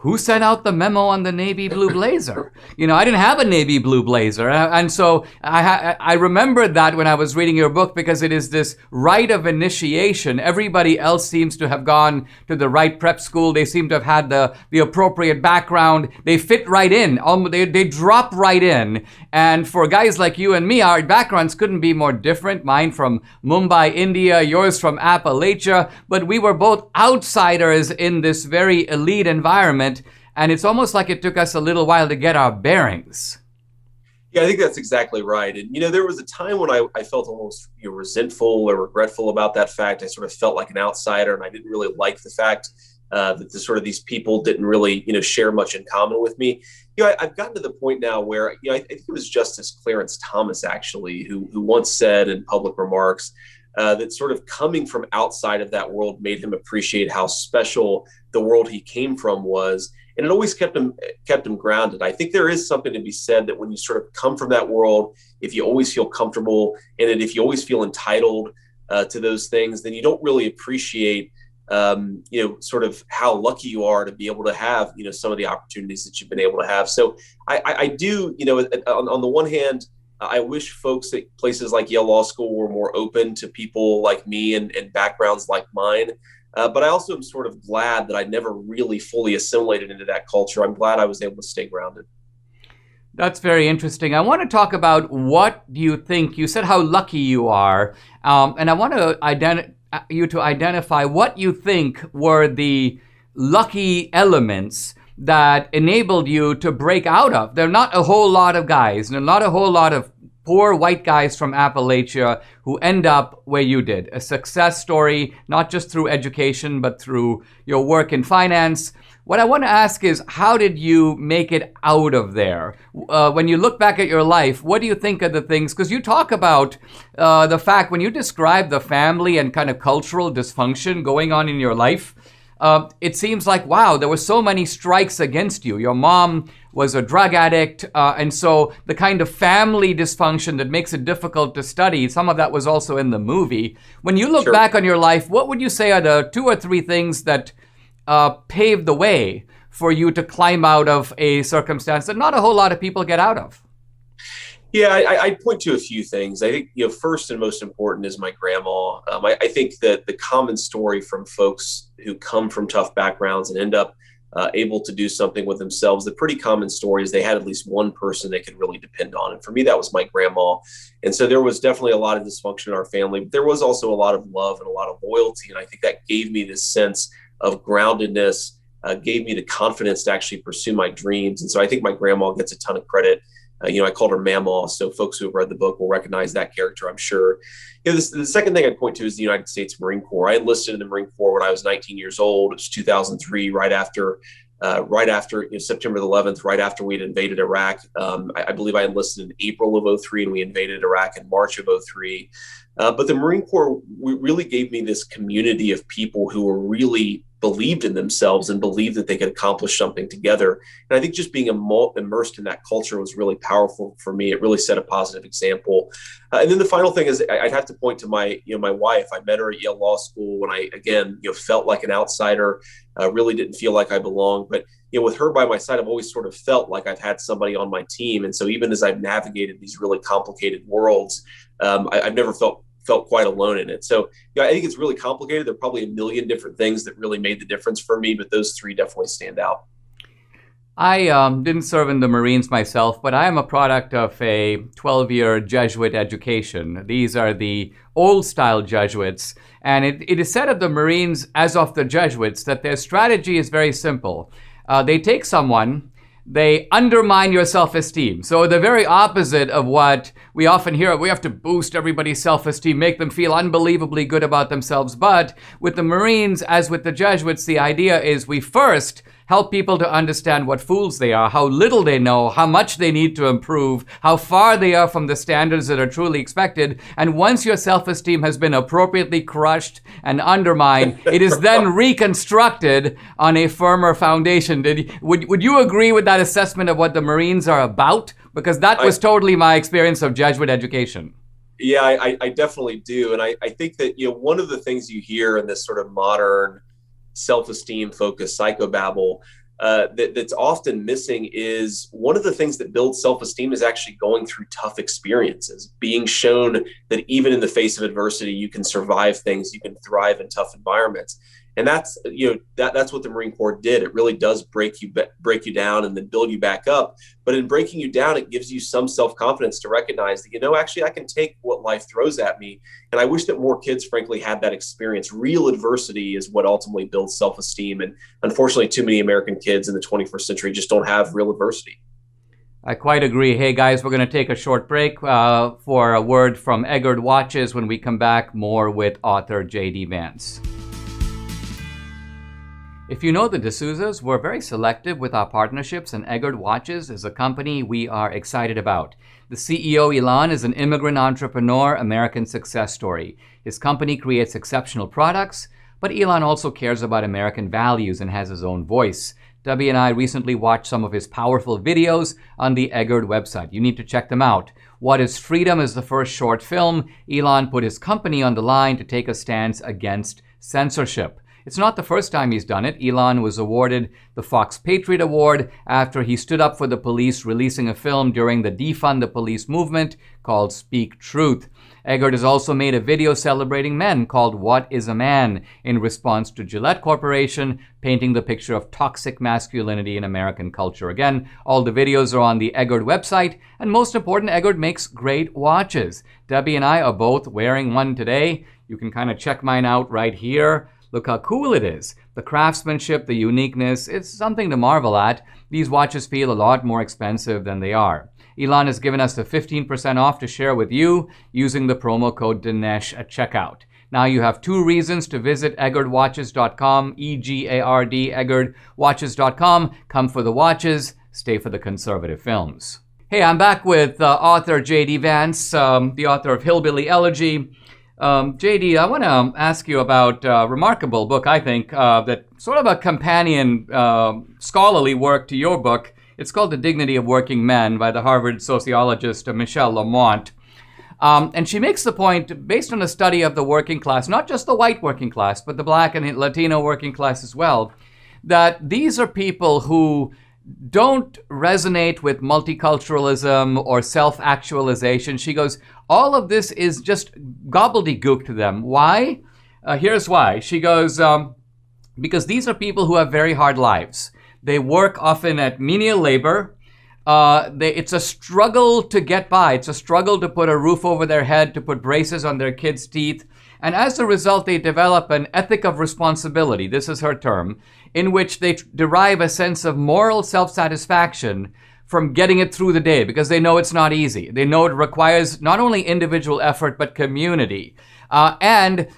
who sent out the memo on the navy blue blazer? I didn't have a navy blue blazer. And so I remembered that when I was reading your book, because it is this rite of initiation. Everybody else seems to have gone to the right prep school. They seem to have had the appropriate background. They fit right in. They drop right in. And for guys like you and me, our backgrounds couldn't be more different. Mine from Mumbai, India, yours from Appalachia. But we were both outsiders in this very elite environment. And it's almost like it took us a little while to get our bearings.
Yeah, I think that's exactly right. And, there was a time when I felt almost resentful or regretful about that fact. I sort of felt like an outsider, and I didn't really like the fact that these people didn't really, share much in common with me. I've gotten to the point now where, I think it was Justice Clarence Thomas, actually, who once said in public remarks that sort of coming from outside of that world made him appreciate how special the world he came from was. And it always kept him grounded. I think there is something to be said that when you sort of come from that world, if you always feel comfortable in it, if you always feel entitled to those things, then you don't really appreciate, sort of how lucky you are to be able to have, some of the opportunities that you've been able to have. So I do, on the one hand, I wish folks at places like Yale Law School were more open to people like me and backgrounds like mine. But I also am sort of glad that I never really fully assimilated into that culture. I'm glad I was able to stay grounded.
That's very interesting. I want to talk about what do you think, you said how lucky you are, and I want to identify what you think were the lucky elements that enabled you to break out of. There are not a whole lot of guys, and not a whole lot of poor white guys from Appalachia who end up where you did. A success story, not just through education, but through your work in finance. What I want to ask is, how did you make it out of there? When you look back at your life, what do you think are the things? Because you talk about the fact, when you describe the family and kind of cultural dysfunction going on in your life, it seems like, wow, there were so many strikes against you. Your mom was a drug addict, and so the kind of family dysfunction that makes it difficult to study, some of that was also in the movie. When you look back on your life, what would you say are the 2 or 3 things that paved the way for you to climb out of a circumstance that not a whole lot of people get out of?
Yeah, I'd point to a few things. I think, first and most important is my grandma. I think that the common story from folks who come from tough backgrounds and end up able to do something with themselves, the pretty common story is they had at least one person they could really depend on. And for me, that was my grandma. And so there was definitely a lot of dysfunction in our family, but there was also a lot of love and a lot of loyalty. And I think that gave me this sense of groundedness, gave me the confidence to actually pursue my dreams. And so I think my grandma gets a ton of credit. I called her Mamaw, so folks who have read the book will recognize that character, I'm sure. The second thing I'd point to is the United States Marine Corps. I enlisted in the Marine Corps when I was 19 years old. It was 2003, right after September the 11th, right after we'd invaded Iraq. I believe I enlisted in April of 2003, and we invaded Iraq in March of 2003. But the Marine Corps really gave me this community of people who were really believed in themselves and believed that they could accomplish something together. And I think just being immersed in that culture was really powerful for me. It really set a positive example. And then the final thing is I'd have to point to my wife. I met her at Yale Law School when I, again, felt like an outsider, really didn't feel like I belonged. But with her by my side, I've always sort of felt like I've had somebody on my team. And so even as I've navigated these really complicated worlds, I've never felt quite alone in it. So I think it's really complicated. There are probably a million different things that really made the difference for me, but those 3 definitely stand out.
I didn't serve in the Marines myself, but I am a product of a 12-year Jesuit education. These are the old-style Jesuits, and it is said of the Marines, as of the Jesuits, that their strategy is very simple. They take someone, they undermine your self-esteem. So the very opposite of what we often hear, we have to boost everybody's self-esteem, make them feel unbelievably good about themselves. But with the Marines, as with the Jesuits, the idea is we first help people to understand what fools they are, how little they know, how much they need to improve, how far they are from the standards that are truly expected. And once your self-esteem has been appropriately crushed and undermined, it is then reconstructed on a firmer foundation. Would you agree with that assessment of what the Marines are about? Because that was totally my experience of Jesuit education.
Yeah, I definitely do. And I think that, one of the things you hear in this sort of modern self-esteem focused psychobabble that's often missing is one of the things that builds self-esteem is actually going through tough experiences, being shown that even in the face of adversity, you can survive things, you can thrive in tough environments. And that's, that's what the Marine Corps did. It really does break you down and then build you back up. But in breaking you down, it gives you some self-confidence to recognize that, actually I can take what life throws at me. And I wish that more kids, frankly, had that experience. Real adversity is what ultimately builds self-esteem. And unfortunately, too many American kids in the 21st century just don't have real adversity.
I quite agree. Hey guys, we're going to take a short break for a word from Eggard Watches. When we come back, more with author J.D. Vance. If you know the D'Souza's, we're very selective with our partnerships, and Eggard Watches is a company we are excited about. The CEO, Elon, is an immigrant entrepreneur, American success story. His company creates exceptional products, but Elon also cares about American values and has his own voice. Debbie and I recently watched some of his powerful videos on the Eggard website. You need to check them out. What is Freedom is the first short film. Elon put his company on the line to take a stance against censorship. It's not the first time he's done it. Elon was awarded the Fox Patriot Award after he stood up for the police, releasing a film during the Defund the Police movement called Speak Truth. Eggard has also made a video celebrating men called What is a Man in response to Gillette Corporation, painting the picture of toxic masculinity in American culture. Again, all the videos are on the Eggard website, and most important, Eggard makes great watches. Debbie and I are both wearing one today. You can kind of check mine out right here. Look how cool it is. The craftsmanship, the uniqueness, it's something to marvel at. These watches feel a lot more expensive than they are. Elon has given us a 15% off to share with you using the promo code Dinesh at checkout. Now you have 2 reasons to visit EggardWatches.com, E-G-A-R-D, EggardWatches.com. Come for the watches, stay for the conservative films. Hey, I'm back with author J.D. Vance, the author of Hillbilly Elegy. JD, I want to ask you about a remarkable book, I think, that sort of a companion scholarly work to your book. It's called The Dignity of Working Men by the Harvard sociologist Michelle Lamont. And she makes the point, based on a study of the working class, not just the white working class, but the black and Latino working class as well, that these are people who don't resonate with multiculturalism or self-actualization. She goes, all of this is just gobbledygook to them. Why? Here's why. She goes, because these are people who have very hard lives. They work often at menial labor. It's a struggle to get by. It's a struggle to put a roof over their head, to put braces on their kids' teeth. And as a result, they develop an ethic of responsibility, this is her term, in which they derive a sense of moral self-satisfaction from getting it through the day, because they know it's not easy. They know it requires not only individual effort, but community. And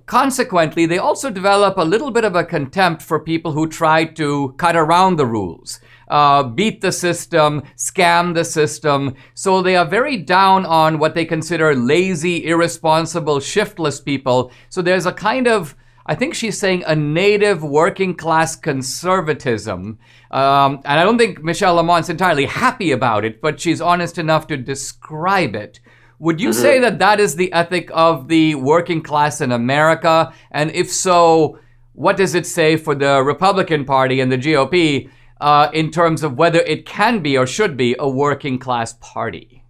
consequently, they also develop a little bit of a contempt for people who try to cut around the rules, beat the system, scam the system. So they are very down on what they consider lazy, irresponsible, shiftless people. So there's a kind of, I think she's saying, a native working class conservatism. And I don't think Michelle Lamont's entirely happy about it, but she's honest enough to describe it. Would you say that that is the ethic of the working class in America? And if so, what does it say for the Republican Party and the GOP in terms of whether it can be or should be a working class party?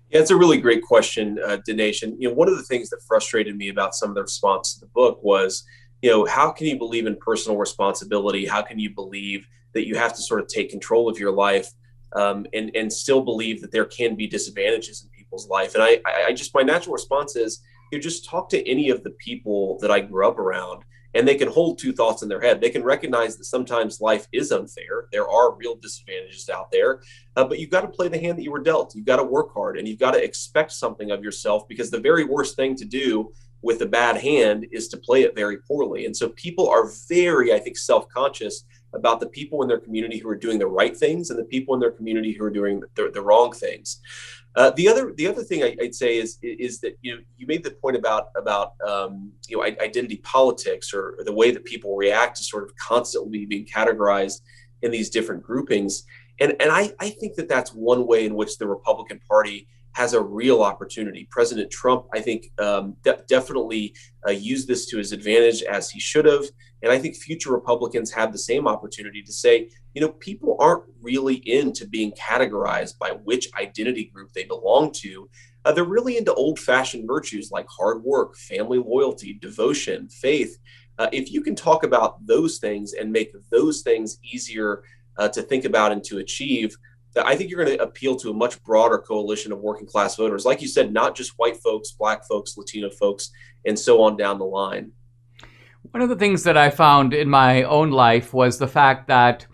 Yeah, it's a really great question, Dinesh. And one of the things that frustrated me about some of the response to the book was, how can you believe in personal responsibility? How can you believe that you have to sort of take control of your life and still believe that there can be disadvantages in people's life? And I just, my natural response is, just talk to any of the people that I grew up around, and they can hold 2 thoughts in their head. They can recognize that sometimes life is unfair. There are real disadvantages out there, but you've got to play the hand that you were dealt. You've got to work hard, and you've got to expect something of yourself, because the very worst thing to do with a bad hand is to play it very poorly. And so people are very, I think, self-conscious about the people in their community who are doing the right things and the people in their community who are doing the wrong things. The other thing I'd say is that you made the point about identity politics, or the way that people react to sort of constantly being categorized in these different groupings, and I think that that's one way in which the Republican Party has a real opportunity. President Trump, I think, definitely used this to his advantage, as he should have. And I think future Republicans have the same opportunity to say, people aren't really into being categorized by which identity group they belong to. They're really into old-fashioned virtues like hard work, family loyalty, devotion, faith. If you can talk about those things and make those things easier to think about and to achieve, I think you're going to appeal to a much broader coalition of working class voters. Like you said, not just white folks, black folks, Latino folks, and so on down the line.
One of the things that I found in my own life was the fact that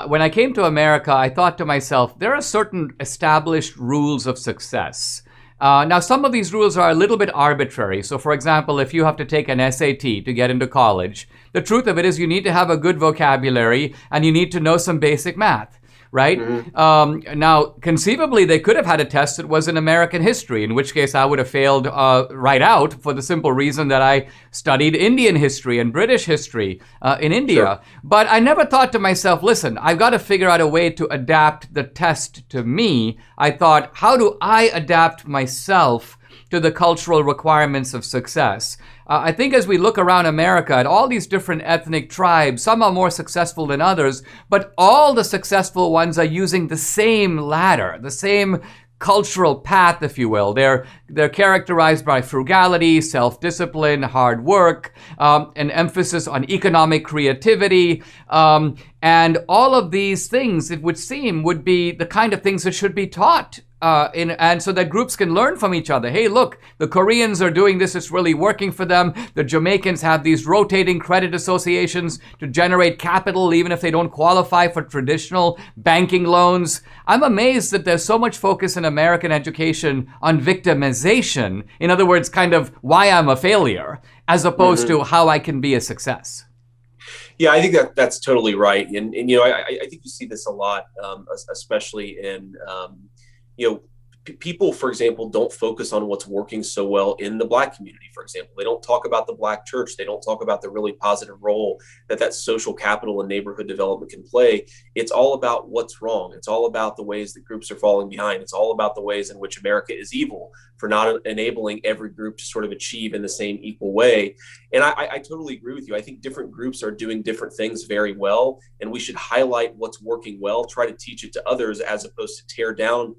when I came to America, I thought to myself, there are certain established rules of success. Now, some of these rules are a little bit arbitrary. So, for example, if you have to take an SAT to get into college, the truth of it is you need to have a good vocabulary and you need to know some basic math. Right? Mm-hmm. Now, conceivably, they could have had a test that was in American history, in which case I would have failed right out for the simple reason that I studied Indian history and British history in India. Sure. But I never thought to myself, listen, I've got to figure out a way to adapt the test to me. I thought, how do I adapt myself to the cultural requirements of success? I think as we look around America at all these different ethnic tribes, some are more successful than others, but all the successful ones are using the same ladder, the same cultural path, if you will. They're characterized by frugality, self-discipline, hard work, an emphasis on economic creativity, and all of these things, it would seem, would be the kind of things that should be taught and so that groups can learn from each other. Hey, look, the Koreans are doing this. It's really working for them. The Jamaicans have these rotating credit associations to generate capital, even if they don't qualify for traditional banking loans. I'm amazed that there's so much focus in American education on victimization. In other words, kind of why I'm a failure, as opposed to how I can be a success.
Yeah, I think that's totally right. And I think you see this a lot, especially in, people, for example, don't focus on what's working so well in the Black community, for example. They don't talk about the Black church. They don't talk about the really positive role that social capital and neighborhood development can play. It's all about what's wrong. It's all about the ways that groups are falling behind. It's all about the ways in which America is evil for not enabling every group to sort of achieve in the same equal way. And I totally agree with you. I think different groups are doing different things very well, and we should highlight what's working well, try to teach it to others as opposed to tear down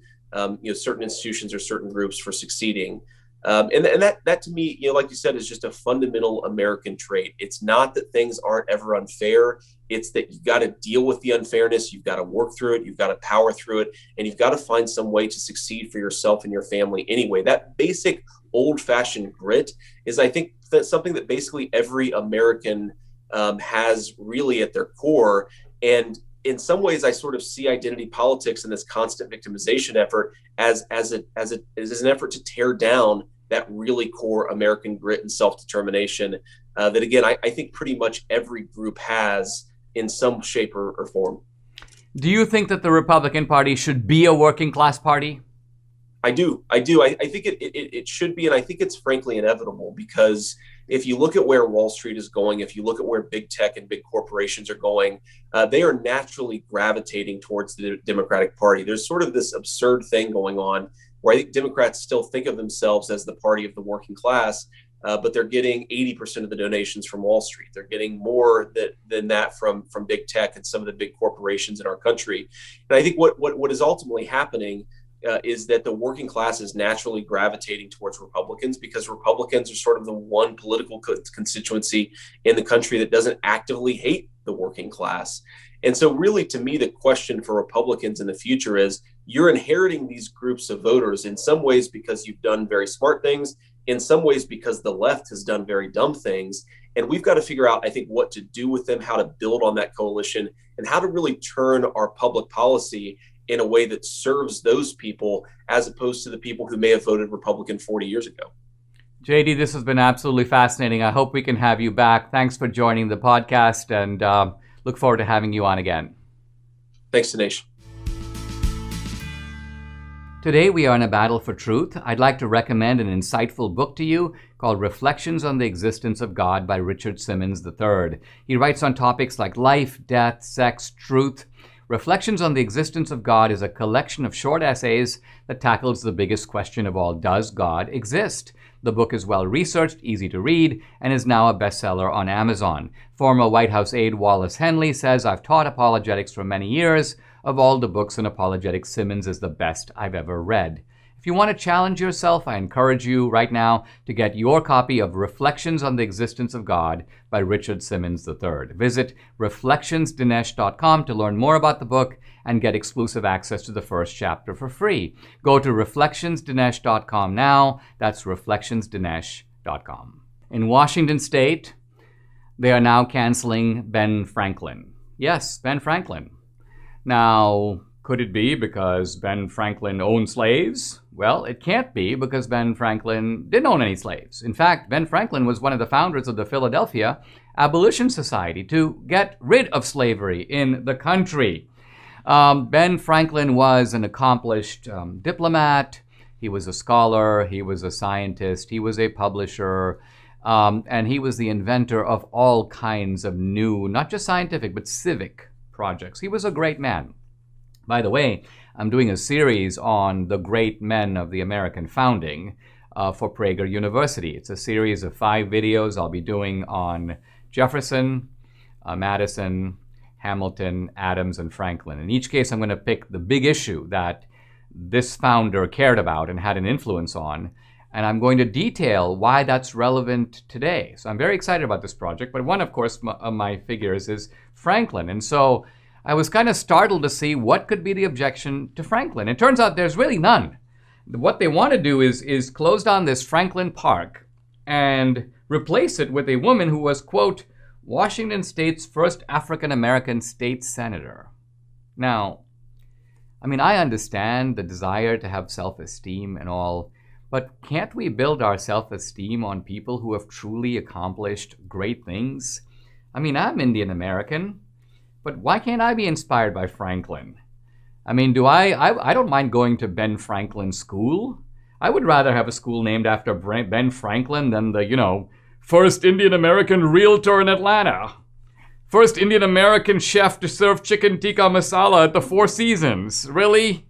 certain institutions or certain groups for succeeding. And that to me, like you said, is just a fundamental American trait. It's not that things aren't ever unfair. It's that you've got to deal with the unfairness. You've got to work through it. You've got to power through it. And you've got to find some way to succeed for yourself and your family anyway. That basic old-fashioned grit is, I think, that's something that basically every American has really at their core. And in some ways, I sort of see identity politics and this constant victimization effort as an effort to tear down that really core American grit and self-determination that, again, I think pretty much every group has in some shape or form.
Do you think that the Republican Party should be a working class party?
I do. I think it should be, and I think it's frankly inevitable, because if you look at where Wall Street is going, if you look at where big tech and big corporations are going, they are naturally gravitating towards the Democratic Party. There's sort of this absurd thing going on where I think Democrats still think of themselves as the party of the working class, but they're getting 80% of the donations from Wall Street. They're getting more than that from big tech and some of the big corporations in our country. And I think what is ultimately happening is that the working class is naturally gravitating towards Republicans, because Republicans are sort of the one political constituency in the country that doesn't actively hate the working class. And so really, to me, the question for Republicans in the future is, you're inheriting these groups of voters in some ways because you've done very smart things, in some ways because the left has done very dumb things. And we've got to figure out, I think, what to do with them, how to build on that coalition, and how to really turn our public policy in a way that serves those people as opposed to the people who may have voted Republican 40 years ago.
JD, this has been absolutely fascinating. I hope we can have you back. Thanks for joining the podcast, and look forward to having you on again.
Thanks, Dinesh.
Today we are in a battle for truth. I'd like to recommend an insightful book to you called Reflections on the Existence of God by Richard Simmons III. He writes on topics like life, death, sex, truth. Reflections on the Existence of God is a collection of short essays that tackles the biggest question of all: does God exist? The book is well-researched, easy to read, and is now a bestseller on Amazon. Former White House aide Wallace Henley says, "I've taught apologetics for many years. Of all the books in apologetics, Simmons is the best I've ever read." If you want to challenge yourself, I encourage you right now to get your copy of Reflections on the Existence of God by Richard Simmons III. Visit reflectionsdinesh.com to learn more about the book and get exclusive access to the first chapter for free. Go to reflectionsdinesh.com now. That's reflectionsdinesh.com. In Washington State, they are now canceling Ben Franklin. Yes, Ben Franklin. Now, could it be because Ben Franklin owned slaves? Well, it can't be, because Ben Franklin didn't own any slaves. In fact, Ben Franklin was one of the founders of the Philadelphia Abolition Society to get rid of slavery in the country. Ben Franklin was an accomplished diplomat. He was a scholar. He was a scientist. He was a publisher. And he was the inventor of all kinds of new, not just scientific, but civic projects. He was a great man. By the way, I'm doing a series on the great men of the American founding for Prager University. It's a series of 5 videos I'll be doing on Jefferson, Madison, Hamilton, Adams, and Franklin. In each case, I'm going to pick the big issue that this founder cared about and had an influence on, and I'm going to detail why that's relevant today. So I'm very excited about this project, but one, of course, of my figures is Franklin. And so I was kind of startled to see what could be the objection to Franklin. It turns out there's really none. What they want to do is close down this Franklin Park and replace it with a woman who was, quote, Washington State's first African-American state senator. Now, I mean, I understand the desire to have self-esteem and all, but can't we build our self-esteem on people who have truly accomplished great things? I mean, I'm Indian American, but why can't I be inspired by Franklin? I mean, I don't mind going to Ben Franklin School. I would rather have a school named after Ben Franklin than the, first Indian American realtor in Atlanta. First Indian American chef to serve chicken tikka masala at the Four Seasons. Really?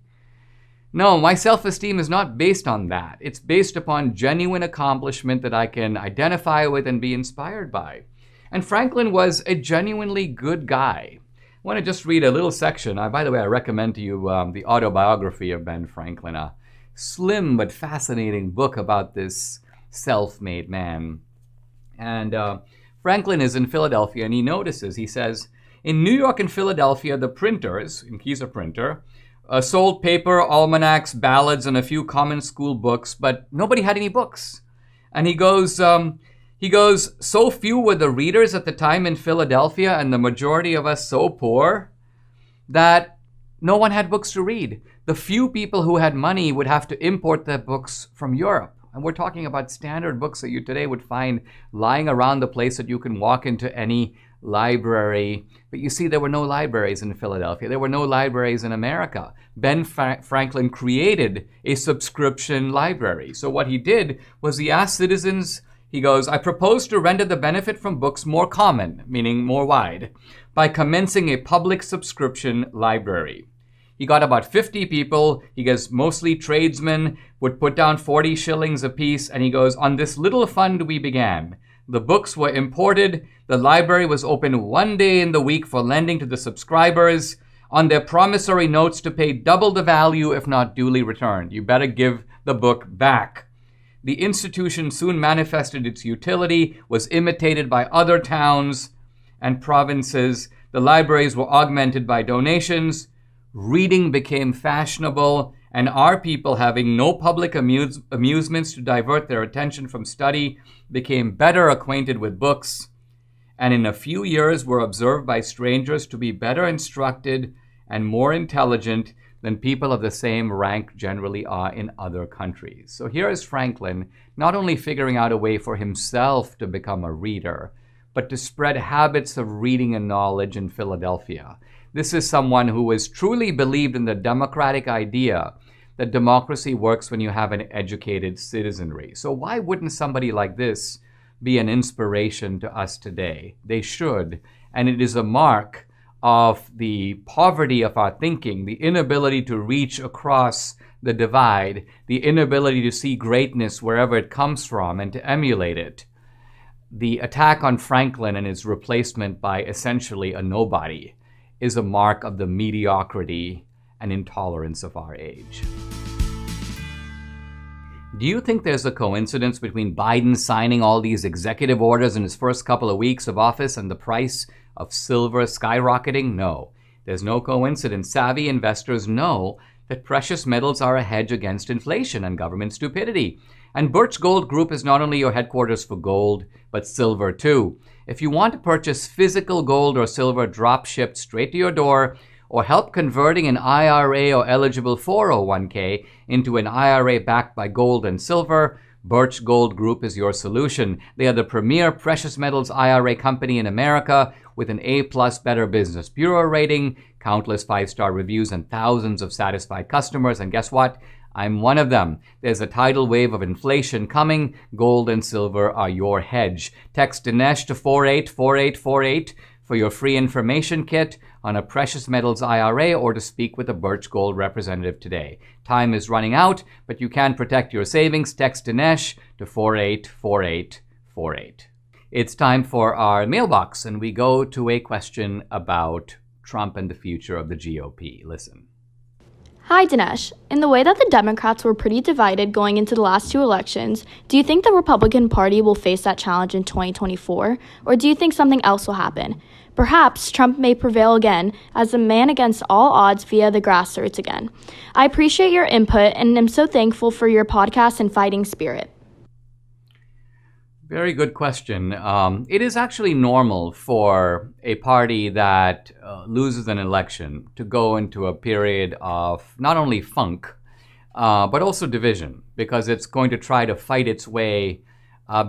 No, my self-esteem is not based on that. It's based upon genuine accomplishment that I can identify with and be inspired by. And Franklin was a genuinely good guy. I want to just read a little section. By the way, I recommend to you the Autobiography of Ben Franklin, a slim but fascinating book about this self-made man. And Franklin is in Philadelphia, and he says, in New York and Philadelphia, the printers, and he's a printer, sold paper, almanacs, ballads, and a few common school books, but nobody had any books. And he goes, so few were the readers at the time in Philadelphia, and the majority of us so poor, that no one had books to read. The few people who had money would have to import their books from Europe. And we're talking about standard books that you today would find lying around the place that you can walk into any library. But you see, there were no libraries in Philadelphia. There were no libraries in America. Ben Franklin created a subscription library. So what he did was he asked citizens, he goes, I propose to render the benefit from books more common, meaning more wide, by commencing a public subscription library. He got about 50 people. He goes, mostly tradesmen, would put down 40 shillings apiece. And he goes, on this little fund we began. The books were imported. The library was open 1 day in the week for lending to the subscribers on their promissory notes to pay double the value if not duly returned. You better give the book back. The institution soon manifested its utility, was imitated by other towns and provinces. The libraries were augmented by donations. Reading became fashionable, and our people, having no public amusements to divert their attention from study, became better acquainted with books, and in a few years were observed by strangers to be better instructed and more intelligent than people of the same rank generally are in other countries. So here is Franklin not only figuring out a way for himself to become a reader, but to spread habits of reading and knowledge in Philadelphia. This is someone who has truly believed in the democratic idea that democracy works when you have an educated citizenry. So why wouldn't somebody like this be an inspiration to us today? They should, and it is a mark of the poverty of our thinking, the inability to reach across the divide, the inability to see greatness wherever it comes from and to emulate it. The attack on Franklin and his replacement by essentially a nobody is a mark of the mediocrity and intolerance of our age. Do you think there's a coincidence between Biden signing all these executive orders in his first couple of weeks of office and the price of silver skyrocketing? No, there's no coincidence. Savvy investors know that precious metals are a hedge against inflation and government stupidity. And Birch Gold Group is not only your headquarters for gold, but silver too. If you want to purchase physical gold or silver drop shipped straight to your door, or help converting an IRA or eligible 401k into an IRA backed by gold and silver, Birch Gold Group is your solution. They are the premier precious metals IRA company in America with an A+ Better Business Bureau rating, countless 5-star reviews, and thousands of satisfied customers. And guess what? I'm one of them. There's a tidal wave of inflation coming. Gold and silver are your hedge. Text Dinesh to 484848 for your free information kit on a precious metals IRA or to speak with a Birch Gold representative today. Time is running out, but you can protect your savings. Text Dinesh to 484848. It's time for our mailbox, and we go to a question about Trump and the future of the GOP. Listen.
Hi, Dinesh. In the way that the Democrats were pretty divided going into the last two elections, do you think the Republican Party will face that challenge in 2024? Or do you think something else will happen? Perhaps Trump may prevail again as a man against all odds via the grassroots again. I appreciate your input and am so thankful for your podcast and fighting spirit.
Very good question. It is actually normal for a party that loses an election to go into a period of not only funk, but also division, because it's going to try to fight its way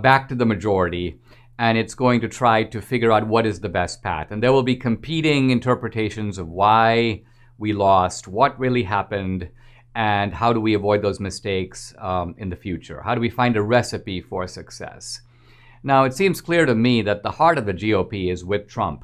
back to the majority, and it's going to try to figure out what is the best path. And there will be competing interpretations of why we lost, what really happened, and how do we avoid those mistakes in the future? How do we find a recipe for success? Now, it seems clear to me that the heart of the GOP is with Trump,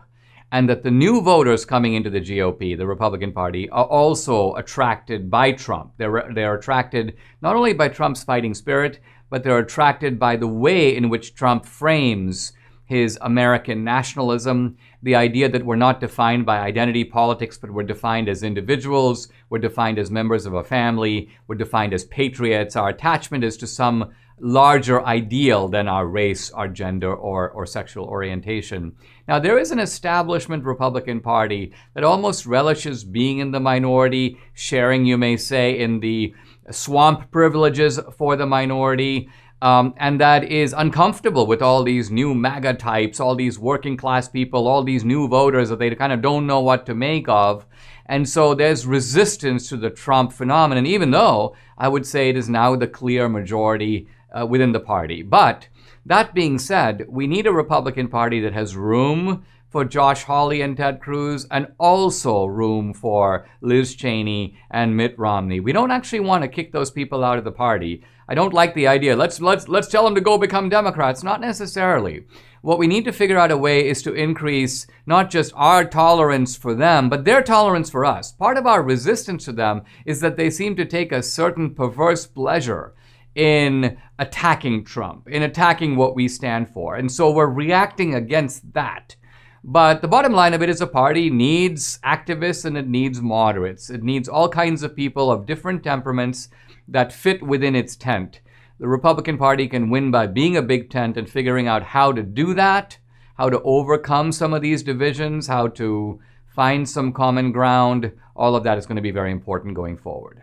and that the new voters coming into the GOP, the Republican Party, are also attracted by Trump. They're attracted not only by Trump's fighting spirit, but they're attracted by the way in which Trump frames his American nationalism, the idea that we're not defined by identity politics, but we're defined as individuals, we're defined as members of a family, we're defined as patriots. Our attachment is to some larger ideal than our race, our gender, or sexual orientation. Now, there is an establishment Republican Party that almost relishes being in the minority, sharing, you may say, in the swamp privileges for the minority, and that is uncomfortable with all these new MAGA types, all these working class people, all these new voters that they kind of don't know what to make of. And so there's resistance to the Trump phenomenon, even though I would say it is now the clear majority within the party. But that being said, we need a Republican Party that has room for Josh Hawley and Ted Cruz, and also room for Liz Cheney and Mitt Romney. We don't actually want to kick those people out of the party. I don't like the idea, let's tell them to go become Democrats. Not necessarily. What we need to figure out a way is to increase not just our tolerance for them, but their tolerance for us. Part of our resistance to them is that they seem to take a certain perverse pleasure in attacking Trump, in attacking what we stand for. And so we're reacting against that. But the bottom line of it is a party needs activists and it needs moderates. It needs all kinds of people of different temperaments that fit within its tent. The Republican Party can win by being a big tent and figuring out how to do that, how to overcome some of these divisions, how to find some common ground. All of that is going to be very important going forward.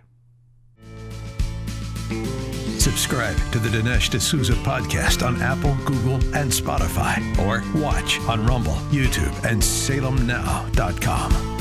Subscribe to the Dinesh D'Souza podcast on Apple, Google, and Spotify, or watch on Rumble, YouTube, and SalemNow.com.